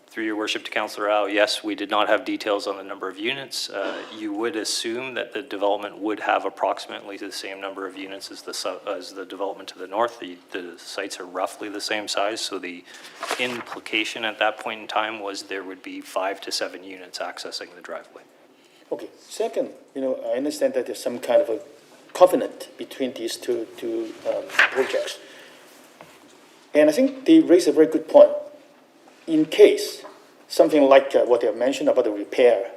Through your worship to Councillor Au, yes, we did not have details on the number of units. You would assume that the development would have approximately the same number of units as the development to the north. The sites are roughly the same size, so the implication at that point in time was there would be 5 to 7 units accessing the driveway. Okay. Second, I understand that there's some kind of a covenant between these two projects. And I think they raise a very good point. In case something like what they have mentioned about the repair,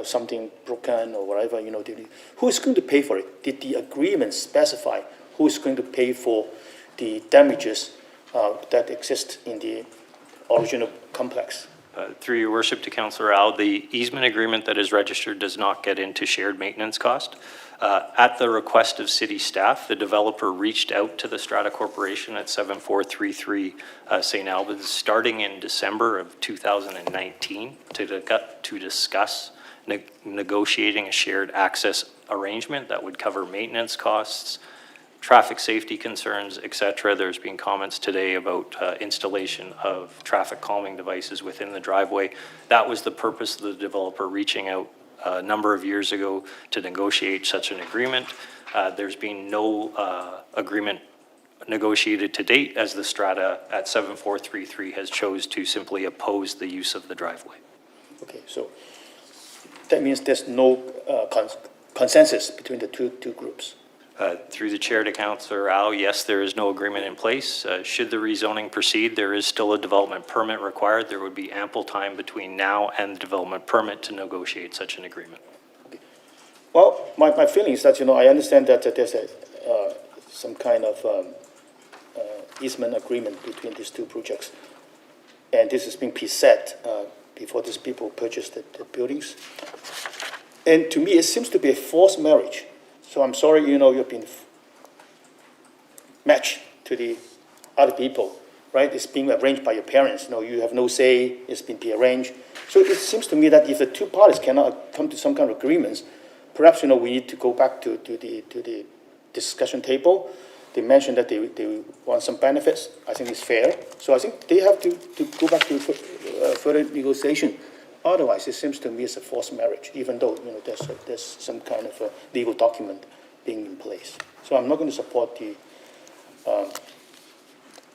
something broken or whatever, who is going to pay for it? Did the agreement specify who is going to pay for the damages that exist in the original complex? Through your worship to Councillor Au, the easement agreement that is registered does not get into shared maintenance cost. At the request of city staff, the developer reached out to the Strata Corporation at 7433 St. Albans starting in December of 2019 to discuss negotiating a shared access arrangement that would cover maintenance costs, traffic safety concerns, et cetera. There's been comments today about installation of traffic calming devices within the driveway. That was the purpose of the developer reaching out a number of years ago to negotiate such an agreement. There's been no agreement negotiated to date, as the strata at 7433 has chose to simply oppose the use of the driveway. Okay, so that means there's no consensus between the two groups. Through the chair to Councillor Au, yes, there is no agreement in place. Should the rezoning proceed, there is still a development permit required. There would be ample time between now and the development permit to negotiate such an agreement. Okay. Well, my feeling is that, I understand that there's some kind of easement agreement between these two projects. And this is being preset before these people purchase the buildings. And to me, it seems to be a forced marriage. So I'm sorry, you've been matched to the other people, right? It's being arranged by your parents. You have no say. It's been prearranged. So it seems to me that if the two parties cannot come to some kind of agreements, perhaps, we need to go back to the discussion table. They mentioned that they want some benefits. I think it's fair. So I think they have to go back to further negotiation. Otherwise, it seems to me it's a forced marriage, even though, there's some kind of a legal document being in place. So I'm not going to support the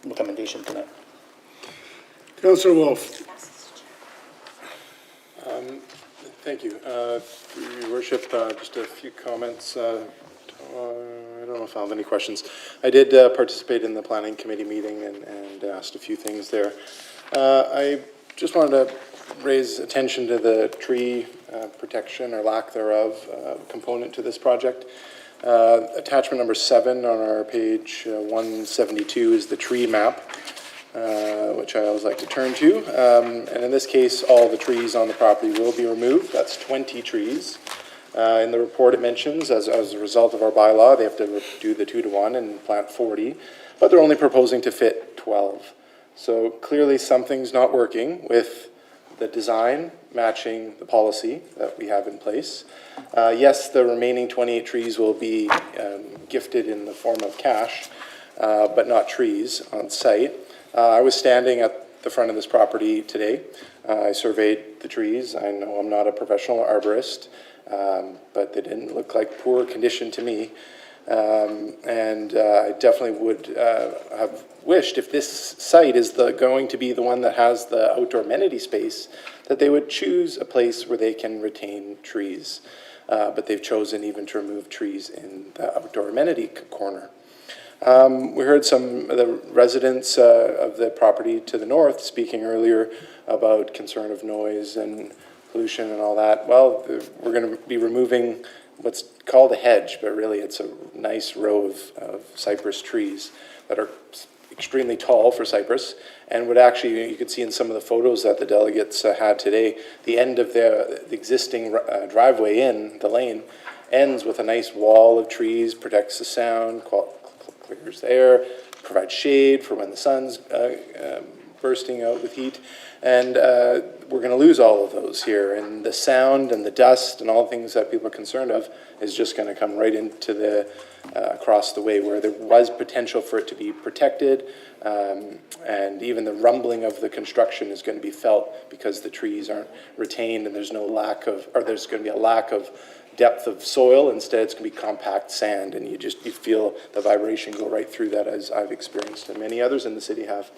recommendation tonight. Councillor Wolf. Thank you. Your Worship, just a few comments. I don't know if I have any questions. I did participate in the planning committee meeting and asked a few things there. I just wanted to raise attention to the tree protection or lack thereof component to this project. Attachment number 7 on our page 172 is the tree map, which I always like to turn to. And in this case, all the trees on the property will be removed. That's 20 trees. In the report, it mentions, as a result of our bylaw, they have to do the 2-to-1 and plant 40, but they're only proposing to fit 12. So clearly something's not working with the design matching the policy that we have in place. Yes, the remaining 28 trees will be gifted in the form of cash, but not trees on site. I was standing at the front of this property today. I surveyed the trees. I know I'm not a professional arborist, but they didn't look like poor condition to me. And I definitely would have wished, if this site is going to be the one that has the outdoor amenity space, that they would choose a place where they can retain trees. But they've chosen even to remove trees in the outdoor amenity corner. We heard some of the residents of the property to the north speaking earlier about concern of noise and pollution and all that. Well, we're going to be removing what's called a hedge, but really it's a nice row of cypress trees that are extremely tall for cypress, and would actually, you could see in some of the photos that the delegates had today, the end of the existing driveway in the lane ends with a nice wall of trees, protects the sound, clears the air, provides shade for when the sun's bursting out with heat. And we're going to lose all of those here. And the sound and the dust and all the things that people are concerned of is just going to come right into the, across the way where there was potential for it to be protected. And even the rumbling of the construction is going to be felt because the trees aren't retained and there's no lack of, or there's going to be a lack of depth of soil. Instead, it's going to be compact sand, and you feel the vibration go right through that, as I've experienced and many others in the city have.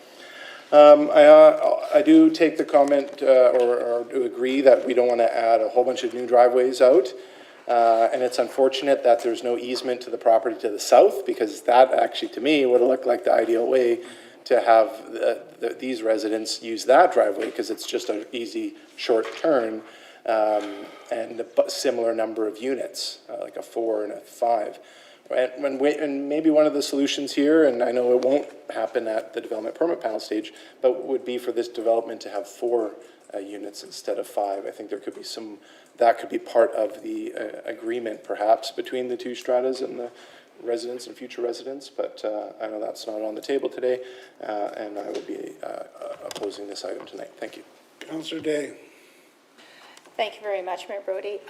I do take the comment or do agree that we don't want to add a whole bunch of new driveways out. And it's unfortunate that there's no easement to the property to the south, because that actually, to me, would have looked like the ideal way to have these residents use that driveway, because it's just an easy short turn and a similar number of units, like a 4 and a 5. And maybe one of the solutions here, and I know it won't happen at the development permit panel stage, but would be for this development to have 4 units instead of 5. I think there could be some, that could be part of the agreement perhaps between the two stratas and the residents and future residents, but I know that's not on the table today, and I will be opposing this item tonight. Thank you. Councillor Day. Thank you very much, Mayor Brody.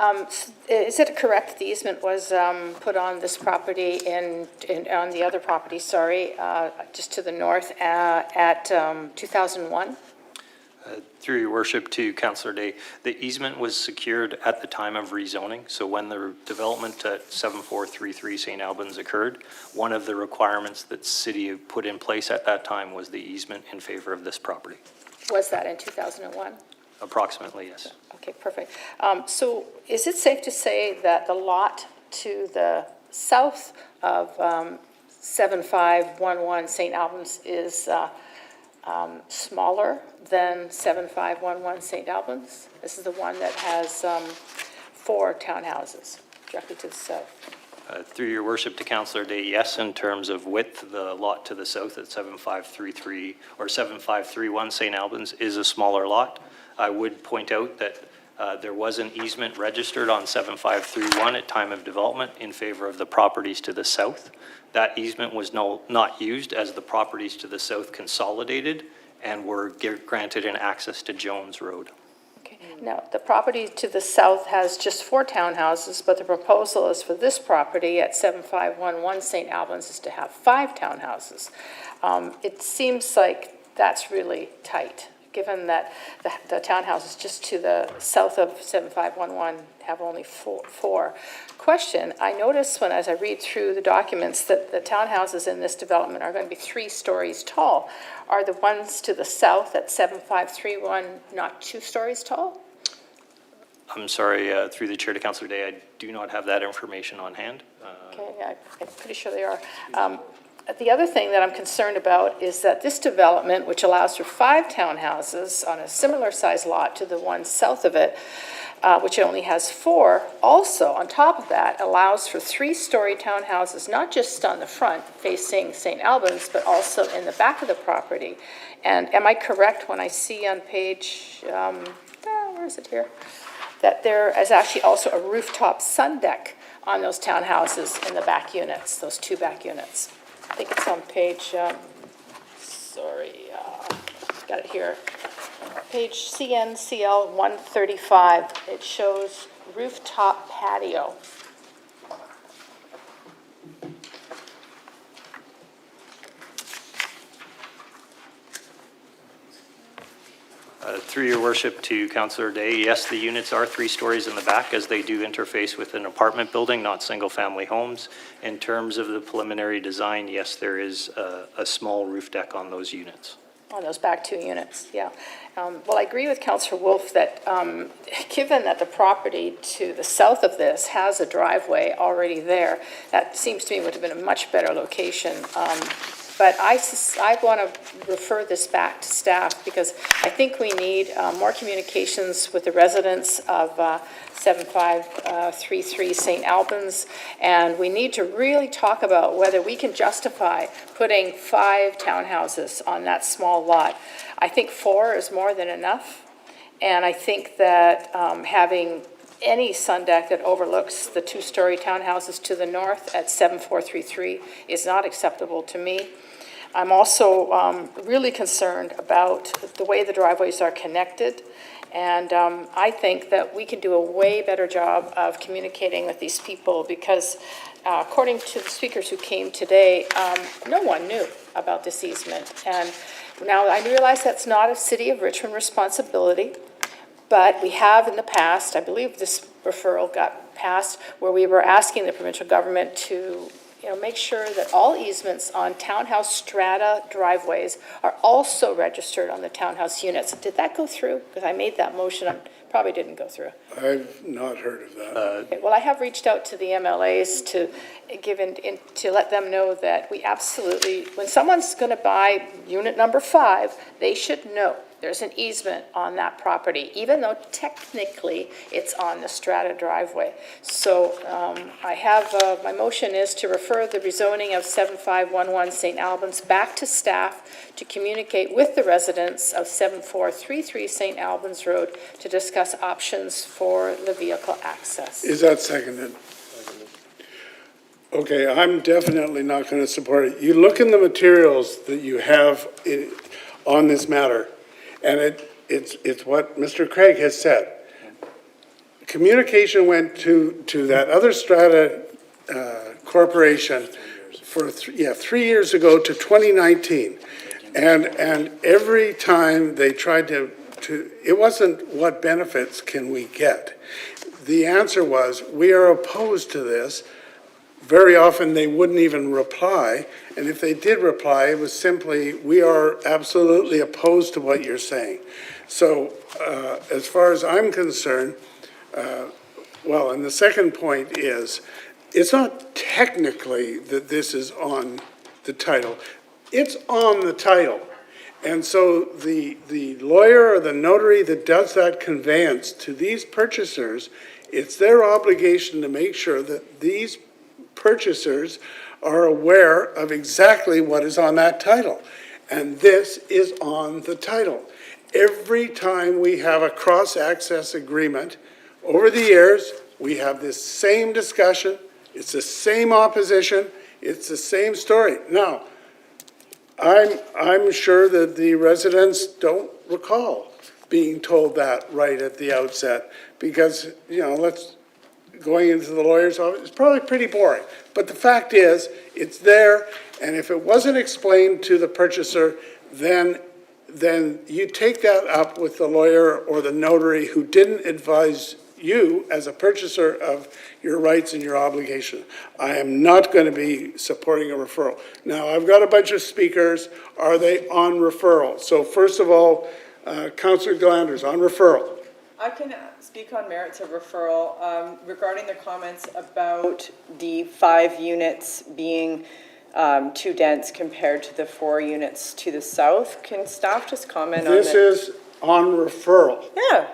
Is it correct the easement was put on this property on the other property, just to the north at 2001? Through your worship to Councillor Day, the easement was secured at the time of rezoning. So when the development at 7433 St. Albans occurred, one of the requirements that city put in place at that time was the easement in favor of this property. Was that in 2001? Approximately, yes. Okay, perfect. So is it safe to say that the lot to the south of 7511 St. Albans is smaller than 7511 St. Albans? This is the one that has 4 townhouses directly to the south. Through your worship to Councillor Day, yes, in terms of width, the lot to the south at 7533 or 7531 St. Albans is a smaller lot. I would point out that there was an easement registered on 7531 at time of development in favor of the properties to the south. That easement was not used as the properties to the south consolidated and were granted an access to Jones Road. Okay. Now, the property to the south has just 4 townhouses, but the proposal is for this property at 7511 St. Albans is to have 5 townhouses. It seems like that's really tight, given that the townhouses just to the south of 7511 have only 4. Question, I noticed as I read through the documents that the townhouses in this development are going to be 3 stories tall. Are the ones to the south at 7531 not 2 stories tall? I'm sorry, through the chair to Councillor Day, I do not have that information on hand. Okay, I'm pretty sure they are. The other thing that I'm concerned about is that this development, which allows for 5 townhouses on a similar size lot to the one south of it, which only has 4, also on top of that allows for 3-story townhouses, not just on the front facing St. Albans, but also in the back of the property. And am I correct when I see on page, where is it here? That there is actually also a rooftop sun deck on those townhouses in the back units, those 2 back units. I think it's on page, got it here. Page CNCL 135, it shows rooftop patio. Through your worship to Councillor Day, yes, the units are 3 stories in the back as they do interface with an apartment building, not single-family homes. In terms of the preliminary design, yes, there is a small roof deck on those units. On those back 2 units, yeah. Well, I agree with Councillor Wolf that given that the property to the south of this has a driveway already there, that seems to me would have been a much better location. But I want to refer this back to staff because I think we need more communications with the residents of 7533 St. Albans, and we need to really talk about whether we can justify putting 5 townhouses on that small lot. I think 4 is more than enough, and I think that having any sun deck that overlooks the 2-story townhouses to the north at 7433 is not acceptable to me. I'm also really concerned about the way the driveways are connected, and I think that we can do a way better job of communicating with these people because according to the speakers who came today, no one knew about this easement. And now I realize that's not a City of Richmond responsibility, but we have in the past, I believe this referral got passed, where we were asking the provincial government to make sure that all easements on townhouse strata driveways are also registered on the townhouse units. Did that go through? Because I made that motion. Probably didn't go through. I've not heard of that. Okay, well, I have reached out to the MLAs to to let them know that we absolutely, when someone's going to buy unit number 5, they should know there's an easement on that property, even though technically it's on the strata driveway. So I have, my motion is to refer the rezoning of 7511 St. Albans back to staff to communicate with the residents of 7433 St. Albans Road to discuss options for the vehicle access. Is that seconded? Okay, I'm definitely not going to support it. You look in the materials that you have on this matter, and it's what Mr. Craig has said. communication went to that other strata corporation for 3 years ago to 2019. And every time they tried to, it wasn't what benefits can we get. The answer was, we are opposed to this. Very often, they wouldn't even reply, and if they did reply, it was simply, we are absolutely opposed to what you're saying. So, as far as I'm concerned, well, and the second point is, it's not technically that this is on the title. It's on the title. And so the lawyer or the notary that does that conveyance to these purchasers, it's their obligation to make sure that these purchasers are aware of exactly what is on that title. And this is on the title. Every time we have a cross-access agreement, over the years, we have this same discussion, it's the same opposition, it's the same story. Now, I'm sure that the residents don't recall being told that right at the outset, because, going into the lawyer's office, it's probably pretty boring. But the fact is, it's there, and if it wasn't explained to the purchaser, then you take that up with the lawyer or the notary who didn't advise you as a purchaser of your rights and your obligation. I am not going to be supporting a referral. Now, I've got a bunch of speakers. Are they on referral? So first of all, Councillor Glanders, on referral. I can speak on merits of referral regarding the comments about the 5 units being too dense compared to the 4 units to the south. Can staff just comment on that? This is on referral. Yeah.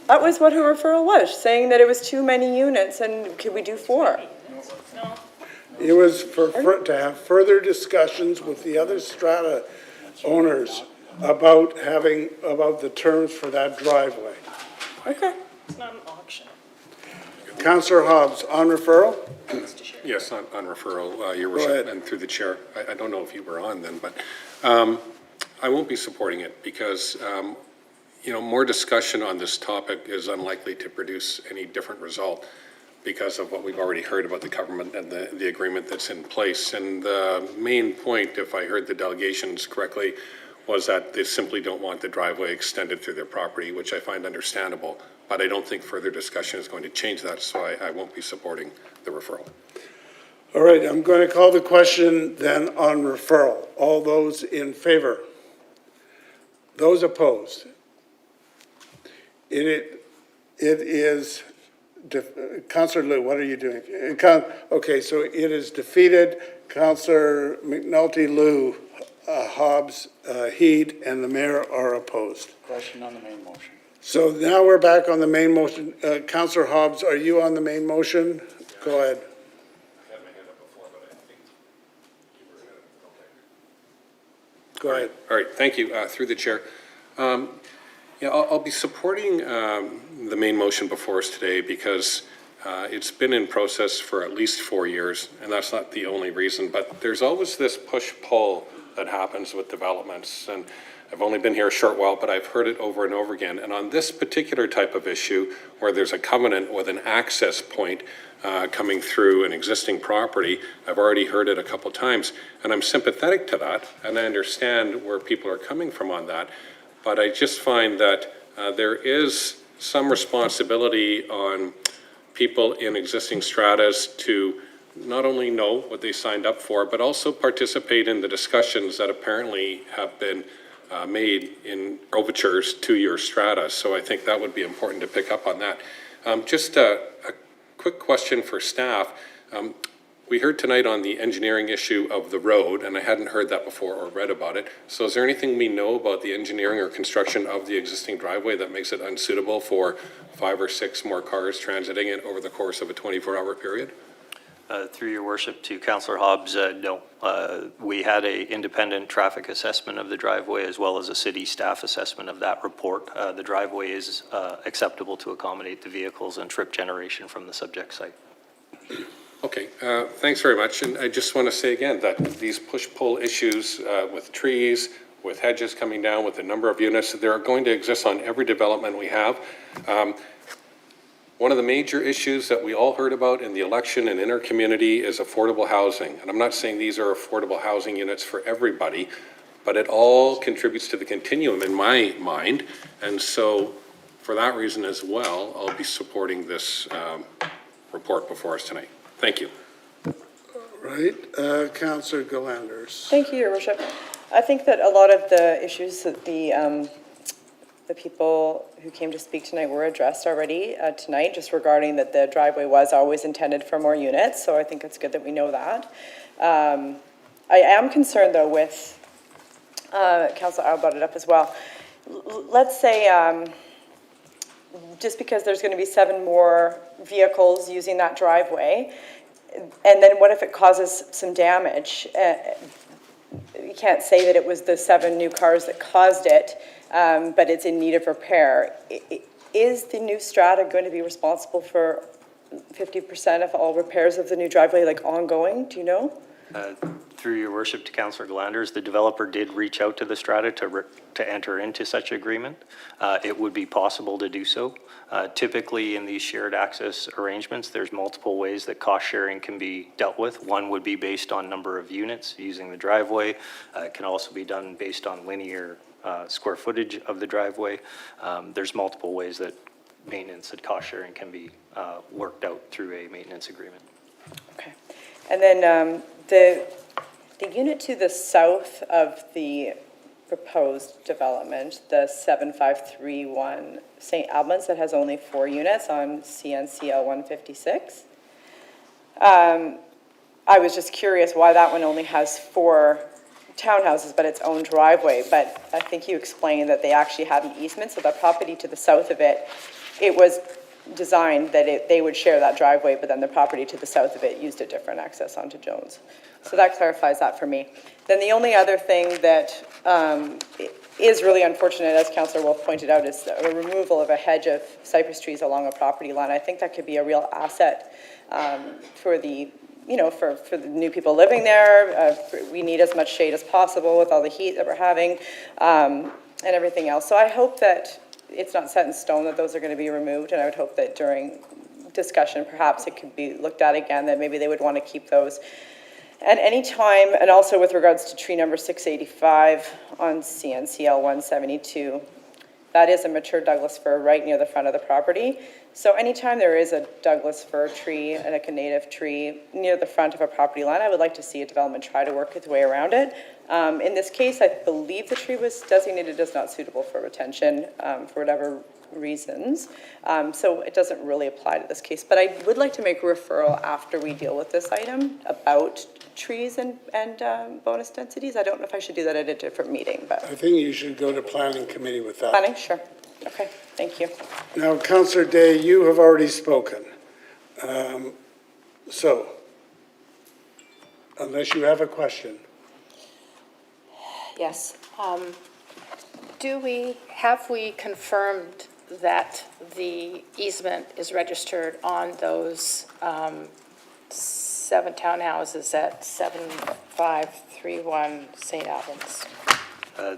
That was what her referral was, saying that it was too many units and could we do 4? It was to have further discussions with the other strata owners about the terms for that driveway. Okay. It's not an auction. Councillor Hobbs, on referral? Yes, on referral, Your Go Worship, ahead. and through the chair. I don't know if you were on then, but I won't be supporting it because, more discussion on this topic is unlikely to produce any different result because of what we've already heard about the government and the agreement that's in place. And the main point, if I heard the delegations correctly, was that they simply don't want the driveway extended through their property, which I find understandable. But I don't think further discussion is going to change that, so I won't be supporting the referral. All right, I'm going to call the question then on referral. All those in favor? Those opposed? It is, Councillor Liu, what are you doing? Okay, so it is defeated. Councillor McNulty, Liu, Hobbs, Heed, and the mayor are opposed. Question on the main motion. So now we're back on the main motion. Councillor Hobbs, are you on the main motion? Go ahead. Go ahead. All right, thank you. Through the chair. I'll be supporting the main motion before us today because it's been in process for at least 4 years, and that's not the only reason, but there's always this push-pull that happens with developments, and I've only been here a short while, but I've heard it over and over again. And on this particular type of issue, where there's a covenant with an access point coming through an existing property, I've already heard it a couple times, and I'm sympathetic to that, and I understand where people are coming from on that, but I just find that there is some responsibility on people in existing stratas to not only know what they signed up for, but also participate in the discussions that apparently have been made in overtures to your strata. So I think that would be important to pick up on that. Just a quick question for staff. We heard tonight on the engineering issue of the road, and I hadn't heard that before or read about it. So is there anything we know about the engineering or construction of the existing driveway that makes it unsuitable for 5 or 6 more cars transiting it over the course of a 24-hour period? Through your worship to Councillor Hobbs, no. We had an independent traffic assessment of the driveway as well as a city staff assessment of that report. The driveway is acceptable to accommodate the vehicles and trip generation from the subject site. Okay, thanks very much. And I just want to say again that these push-pull issues with trees, with hedges coming down, with the number of units, that are going to exist on every development we have. One of the major issues that we all heard about in the election and in our community is affordable housing. And I'm not saying these are affordable housing units for everybody, but it all contributes to the continuum in my mind. And so for that reason as well, I'll be supporting this report before us tonight. Thank you. Right, Councillor Galanders. Thank you, Your Worship. I think that a lot of the issues that the people who came to speak tonight were addressed already tonight, just regarding that the driveway was always intended for more units, so I think it's good that we know that. I am concerned, though, with, Councillor Al brought it up as well. Let's say, just because there's going to be 7 more vehicles using that driveway, and then what if it causes some damage? You can't say that it was the 7 new cars that caused it, but it's in need of repair. Is the new strata going to be responsible for 50% of all repairs of the new driveway, like ongoing? Do you know? Through your worship to Councillor Galanders, the developer did reach out to the strata to enter into such agreement. It would be possible to do so. Typically in these shared access arrangements, there's multiple ways that cost sharing can be dealt with. One would be based on number of units using the driveway. It can also be done based on linear square footage of the driveway. There's multiple ways that maintenance and cost sharing can be worked out through a maintenance agreement. Okay. And then the unit to the south of the proposed development, the 7531 St. Albans, that has only 4 units on CNCL 156. I was just curious why that one only has 4 townhouses but its own driveway, but I think you explained that they actually had an easement, so the property to the south of it, it was designed that they would share that driveway, but then the property to the south of it used a different access onto Jones. So that clarifies that for me. Then the only other thing that is really unfortunate, as Councillor Wolf pointed out, is the removal of a hedge of cypress trees along a property line. I think that could be a real asset for the, for the new people living there. We need as much shade as possible with all the heat that we're having and everything else. So I hope that it's not set in stone that those are going to be removed, and I would hope that during discussion, perhaps it could be looked at again, that maybe they would want to keep those. At any time, and also with regards to tree number 685 on CNCL 172, that is a mature Douglas fir right near the front of the property. So anytime there is a Douglas fir tree, like a native tree, near the front of a property line, I would like to see a development try to work its way around it. In this case, I believe the tree was designated as not suitable for retention for whatever reasons. So it doesn't really apply to this case. But I would like to make a referral after we deal with this item about trees and bonus densities. I don't know if I should do that at a different meeting, but. I think you should go to planning committee with that. Planning, sure. Okay, thank you. Now, Councillor Day, you have already spoken. So, unless you have a question. Yes. Have we confirmed that the easement is registered on those 7 townhouses at 7531 St. Albans?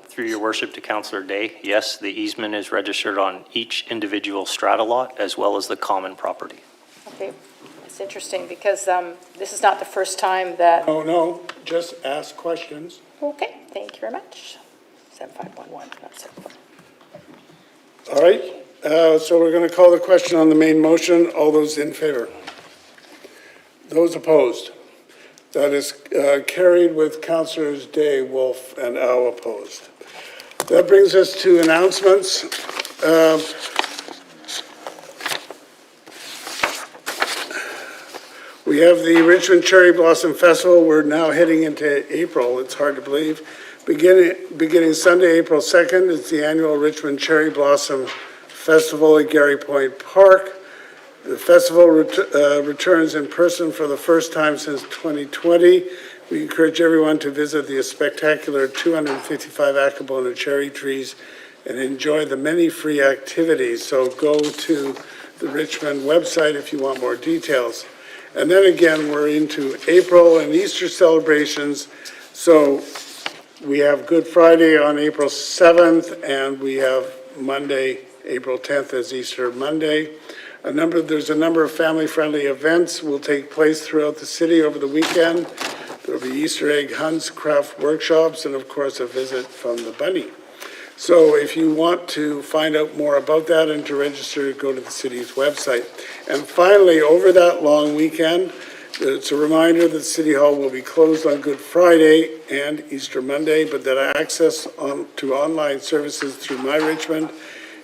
Through your worship to Councillor Day, yes, the easement is registered on each individual strata lot as well as the common property. Okay, it's interesting because this is not the first time that. Oh, no, just ask questions. Okay, thank you very much. 7511, not 75. All right, so we're going to call the question on the main motion. All those in favor? Those opposed? That is carried with Councillors Day, Wolf, and Al opposed. That brings us to announcements. We have the Richmond Cherry Blossom Festival. We're now heading into April. It's hard to believe. Beginning Sunday, April 2nd, it's the annual Richmond Cherry Blossom Festival at Gary Point Park. The festival returns in person for the first time since 2020. We encourage everyone to visit the spectacular 255 Acabona cherry trees and enjoy the many free activities. So go to the Richmond website if you want more details. And then again, we're into April and Easter celebrations. So we have Good Friday on April 7th, and we have Monday, April 10th as Easter Monday. There's a number of family-friendly events will take place throughout the city over the weekend. There'll be Easter egg hunts, craft workshops, and of course, a visit from the bunny. So if you want to find out more about that and to register, go to the city's website. And finally, over that long weekend, it's a reminder that City Hall will be closed on Good Friday and Easter Monday, but that access to online services through My Richmond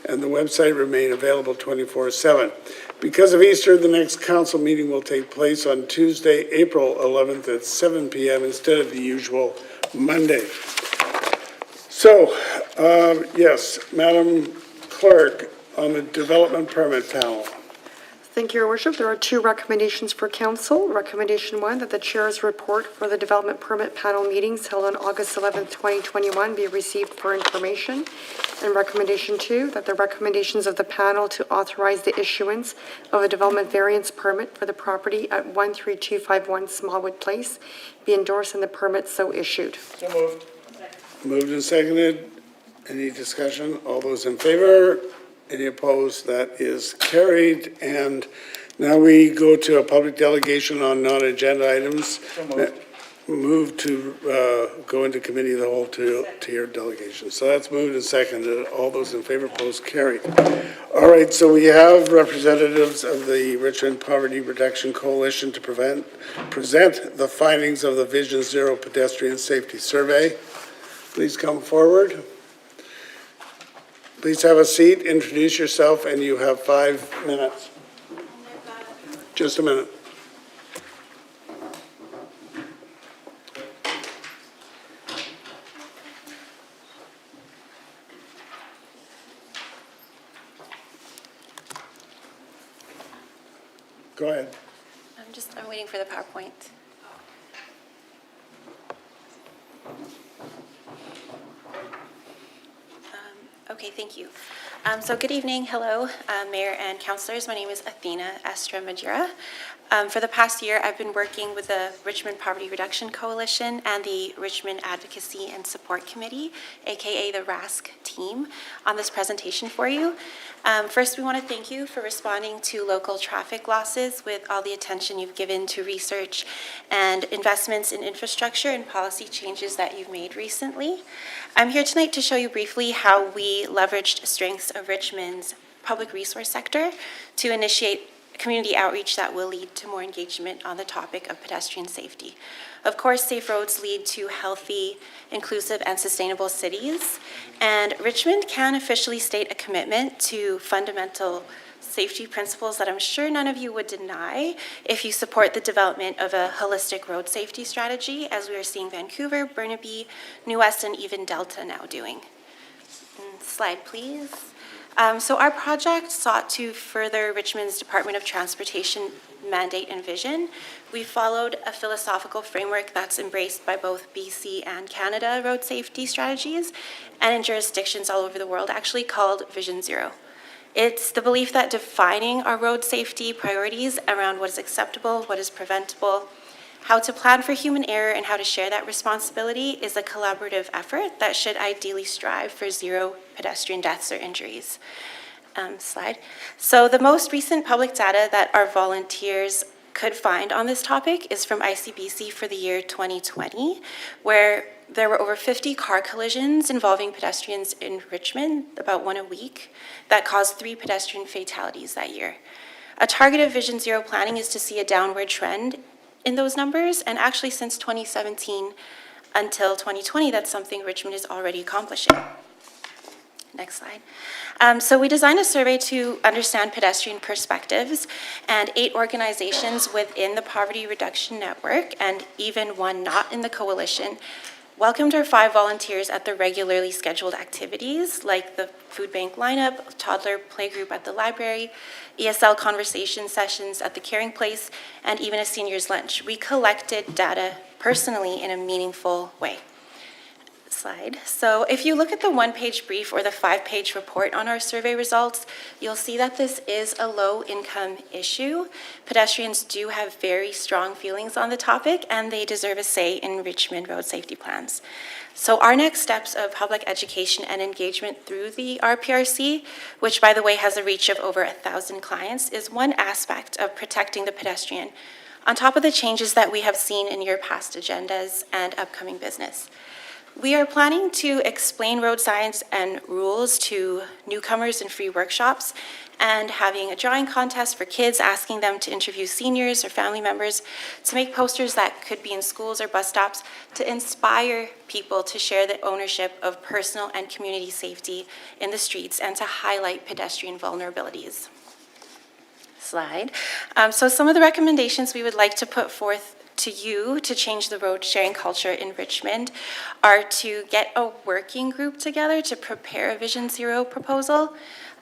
and the website remain available 24/7. Because of Easter, the next council meeting will take place on Tuesday, April 11th at 7 p.m. instead of the usual Monday. So, yes, Madam Clerk, on the development permit panel. Thank you, Your Worship. There are two recommendations for council. Recommendation 1, that the chair's report for the development permit panel meetings held on August 11th, 2021 be received for information. And recommendation 2, that the recommendations of the panel to authorize the issuance of a development variance permit for the property at 13251 Smallwood Place be endorsed and the permit so issued. So moved. Moved and seconded. Any discussion? All those in favor? Any opposed? That is carried. And now we go to a public delegation on non-agenda items. Move to go into committee of the whole to your delegation. So that's moved and seconded. All those in favor, opposed, carried. All right, so we have representatives of the Richmond Poverty Reduction Coalition to present the findings of the Vision Zero Pedestrian Safety Survey. Please come forward. Please have a seat, introduce yourself, and you have 5 minutes. Just a minute. Go ahead. I'm waiting for the PowerPoint. Okay, thank you. So good evening, hello, Mayor and Councilors. My name is Athena Estra Madura. For the past year, I've been working with the Richmond Poverty Reduction Coalition and the Richmond Advocacy and Support Committee, aka the RASC team, on this presentation for you. First, we want to thank you for responding to local traffic losses with all the attention you've given to research and investments in infrastructure and policy changes that you've made recently. I'm here tonight to show you briefly how we leveraged strengths of Richmond's public resource sector to initiate community outreach that will lead to more engagement on the topic of pedestrian safety. Of course, safe roads lead to healthy, inclusive, and sustainable cities, and Richmond can officially state a commitment to fundamental safety principles that I'm sure none of you would deny if you support the development of a holistic road safety strategy, as we are seeing Vancouver, Burnaby, New West, and even Delta now doing. Slide, please. So our project sought to further Richmond's Department of Transportation mandate and vision. We followed a philosophical framework that's embraced by both BC and Canada road safety strategies and in jurisdictions all over the world, actually called Vision Zero. It's the belief that defining our road safety priorities around what is acceptable, what is preventable, how to plan for human error, and how to share that responsibility is a collaborative effort that should ideally strive for zero pedestrian deaths or injuries. Slide. So the most recent public data that our volunteers could find on this topic is from ICBC for the year 2020, where there were over 50 car collisions involving pedestrians in Richmond, about one a week, that caused 3 pedestrian fatalities that year. A target of Vision Zero planning is to see a downward trend in those numbers, and actually since 2017 until 2020, that's something Richmond is already accomplishing. Next slide. So we designed a survey to understand pedestrian perspectives, and 8 organizations within the Poverty Reduction Network, and even one not in the coalition, welcomed our 5 volunteers at the regularly scheduled activities, like the food bank lineup, toddler playgroup at the library, ESL conversation sessions at the caring place, and even a senior's lunch. We collected data personally in a meaningful way. slide. So if you look at the one-page brief or the five-page report on our survey results, you'll see that this is a low-income issue. Pedestrians do have very strong feelings on the topic, and they deserve a say in Richmond road safety plans. So our next steps of public education and engagement through the RPRC, which by the way has a reach of over 1,000 clients, is one aspect of protecting the pedestrian, on top of the changes that we have seen in your past agendas and upcoming business. We are planning to explain road signs and rules to newcomers in free workshops, and having a drawing contest for kids, asking them to interview seniors or family members to make posters that could be in schools or bus stops to inspire people to share the ownership of personal and community safety in the streets and to highlight pedestrian vulnerabilities. Slide. So some of the recommendations we would like to put forth to you to change the road sharing culture in Richmond are to get a working group together to prepare a Vision Zero proposal,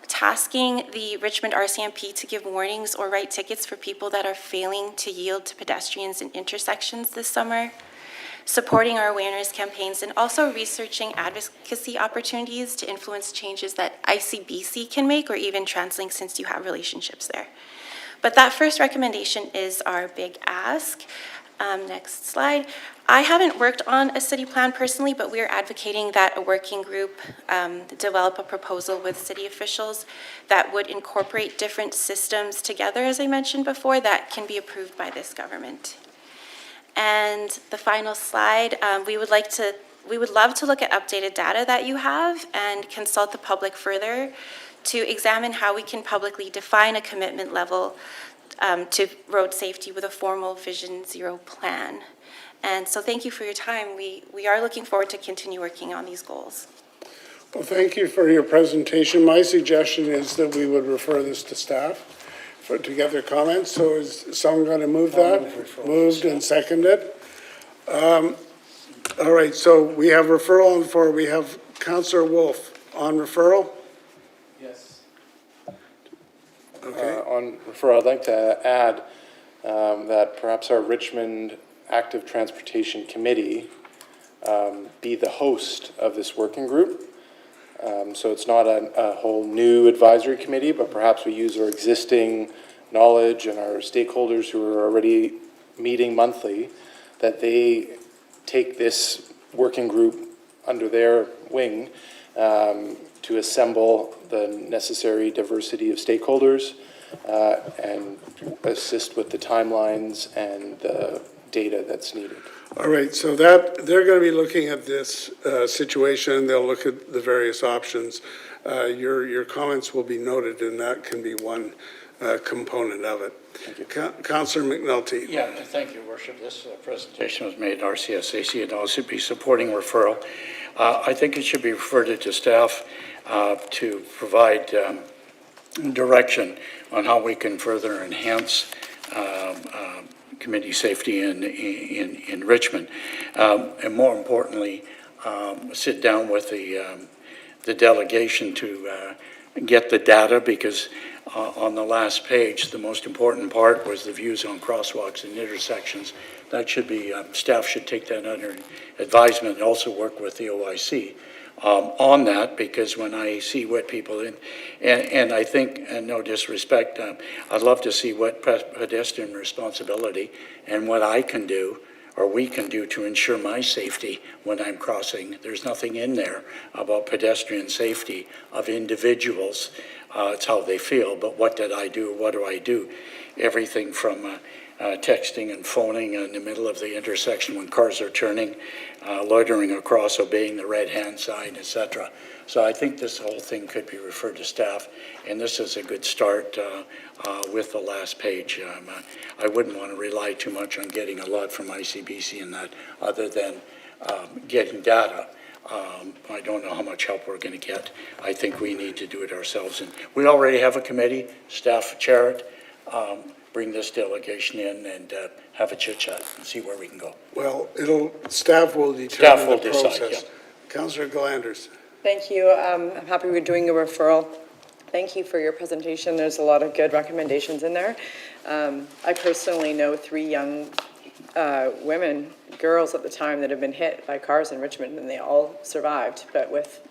tasking the Richmond RCMP to give warnings or write tickets for people that are failing to yield to pedestrians in intersections this summer, supporting our awareness campaigns, and also researching advocacy opportunities to influence changes that ICBC can make, or even TransLink, since you have relationships there. But that first recommendation is our big ask. Next slide. I haven't worked on a city plan personally, but we are advocating that a working group develop a proposal with city officials that would incorporate different systems together, as I mentioned before, that can be approved by this government. And the final slide, we would love to look at updated data that you have and consult the public further to examine how we can publicly define a commitment level to road safety with a formal Vision Zero plan. And so thank you for your time. We are looking forward to continue working on these goals. Well, thank you for your presentation. My suggestion is that we would refer this to staff to get their comments. So is someone going to move that? Moved and seconded. All right, so we have referral on the floor. We have Councillor Wolf on referral. Yes. Okay. On referral, I'd like to add that perhaps our Richmond Active Transportation Committee be the host of this working group. So it's not a whole new advisory committee, but perhaps we use our existing knowledge and our stakeholders who are already meeting monthly, that they take this working group under their wing to assemble the necessary diversity of stakeholders and assist with the timelines and the data that's needed. All right, so that they're going to be looking at this situation. They'll look at the various options. Your comments will be noted, and that can be one component of it. Thank you. Councillor McNulty. Yeah, thank you, Worship. This presentation was made at RCSAC and also be supporting referral. I think it should be referred to staff to provide direction on how we can further enhance community safety in Richmond. And more importantly, sit down with the delegation to get the data, because on the last page, the most important part was the views on crosswalks and intersections. That should be, staff should take that under advisement and also work with the OIC on that, because when I see what people and I think, and no disrespect, I'd love to see what pedestrian responsibility and what I can do or we can do to ensure my safety when I'm crossing. There's nothing in there about pedestrian safety of individuals. It's how they feel, but what did I do? What do I do? Everything from texting and phoning in the middle of the intersection when cars are turning, loitering across, obeying the red hand sign, etc. So I think this whole thing could be referred to staff, and this is a good start with the last page. I wouldn't want to rely too much on getting a lot from ICBC in that, other than getting data. I don't know how much help we're going to get. I think we need to do it ourselves. And we already have a committee, staff chair it, bring this delegation in and have a chit chat and see where we can go. Well, staff will determine the process. Decide, yeah. Councillor Glanders. Thank you. I'm happy we're doing a referral. Thank you for your presentation. There's a lot of good recommendations in there. I personally know 3 young women, girls at the time that had been hit by cars in Richmond, and they all survived, but with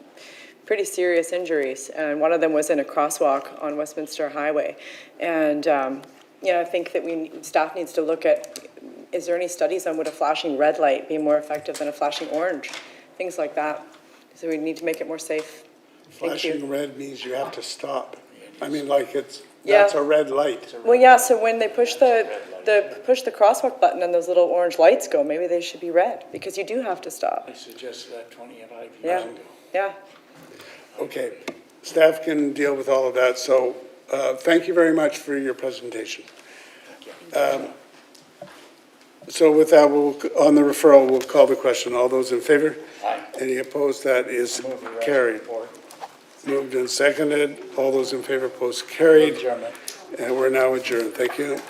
pretty serious injuries. And one of them was in a crosswalk on Westminster Highway. And, I think that staff needs to look at, is there any studies on would a flashing red light be more effective than a flashing orange? Things like that. So we need to make it more safe. Thank you. Flashing red means you have to stop. I mean, like Yeah. that's a red light. Well, yeah, so when they push the crosswalk button and those little orange lights go, maybe they should be red, because you do have to stop. I suggested that 25 years Yeah, ago. yeah. Okay, staff can deal with all of that, so thank you very much for your presentation. So with that, on the referral, we'll call the question. All those in favor? Aye. Any opposed? That is carried. Moved and seconded. All those in favor, opposed, carried. Adjournment. And we're now adjourned. Thank you.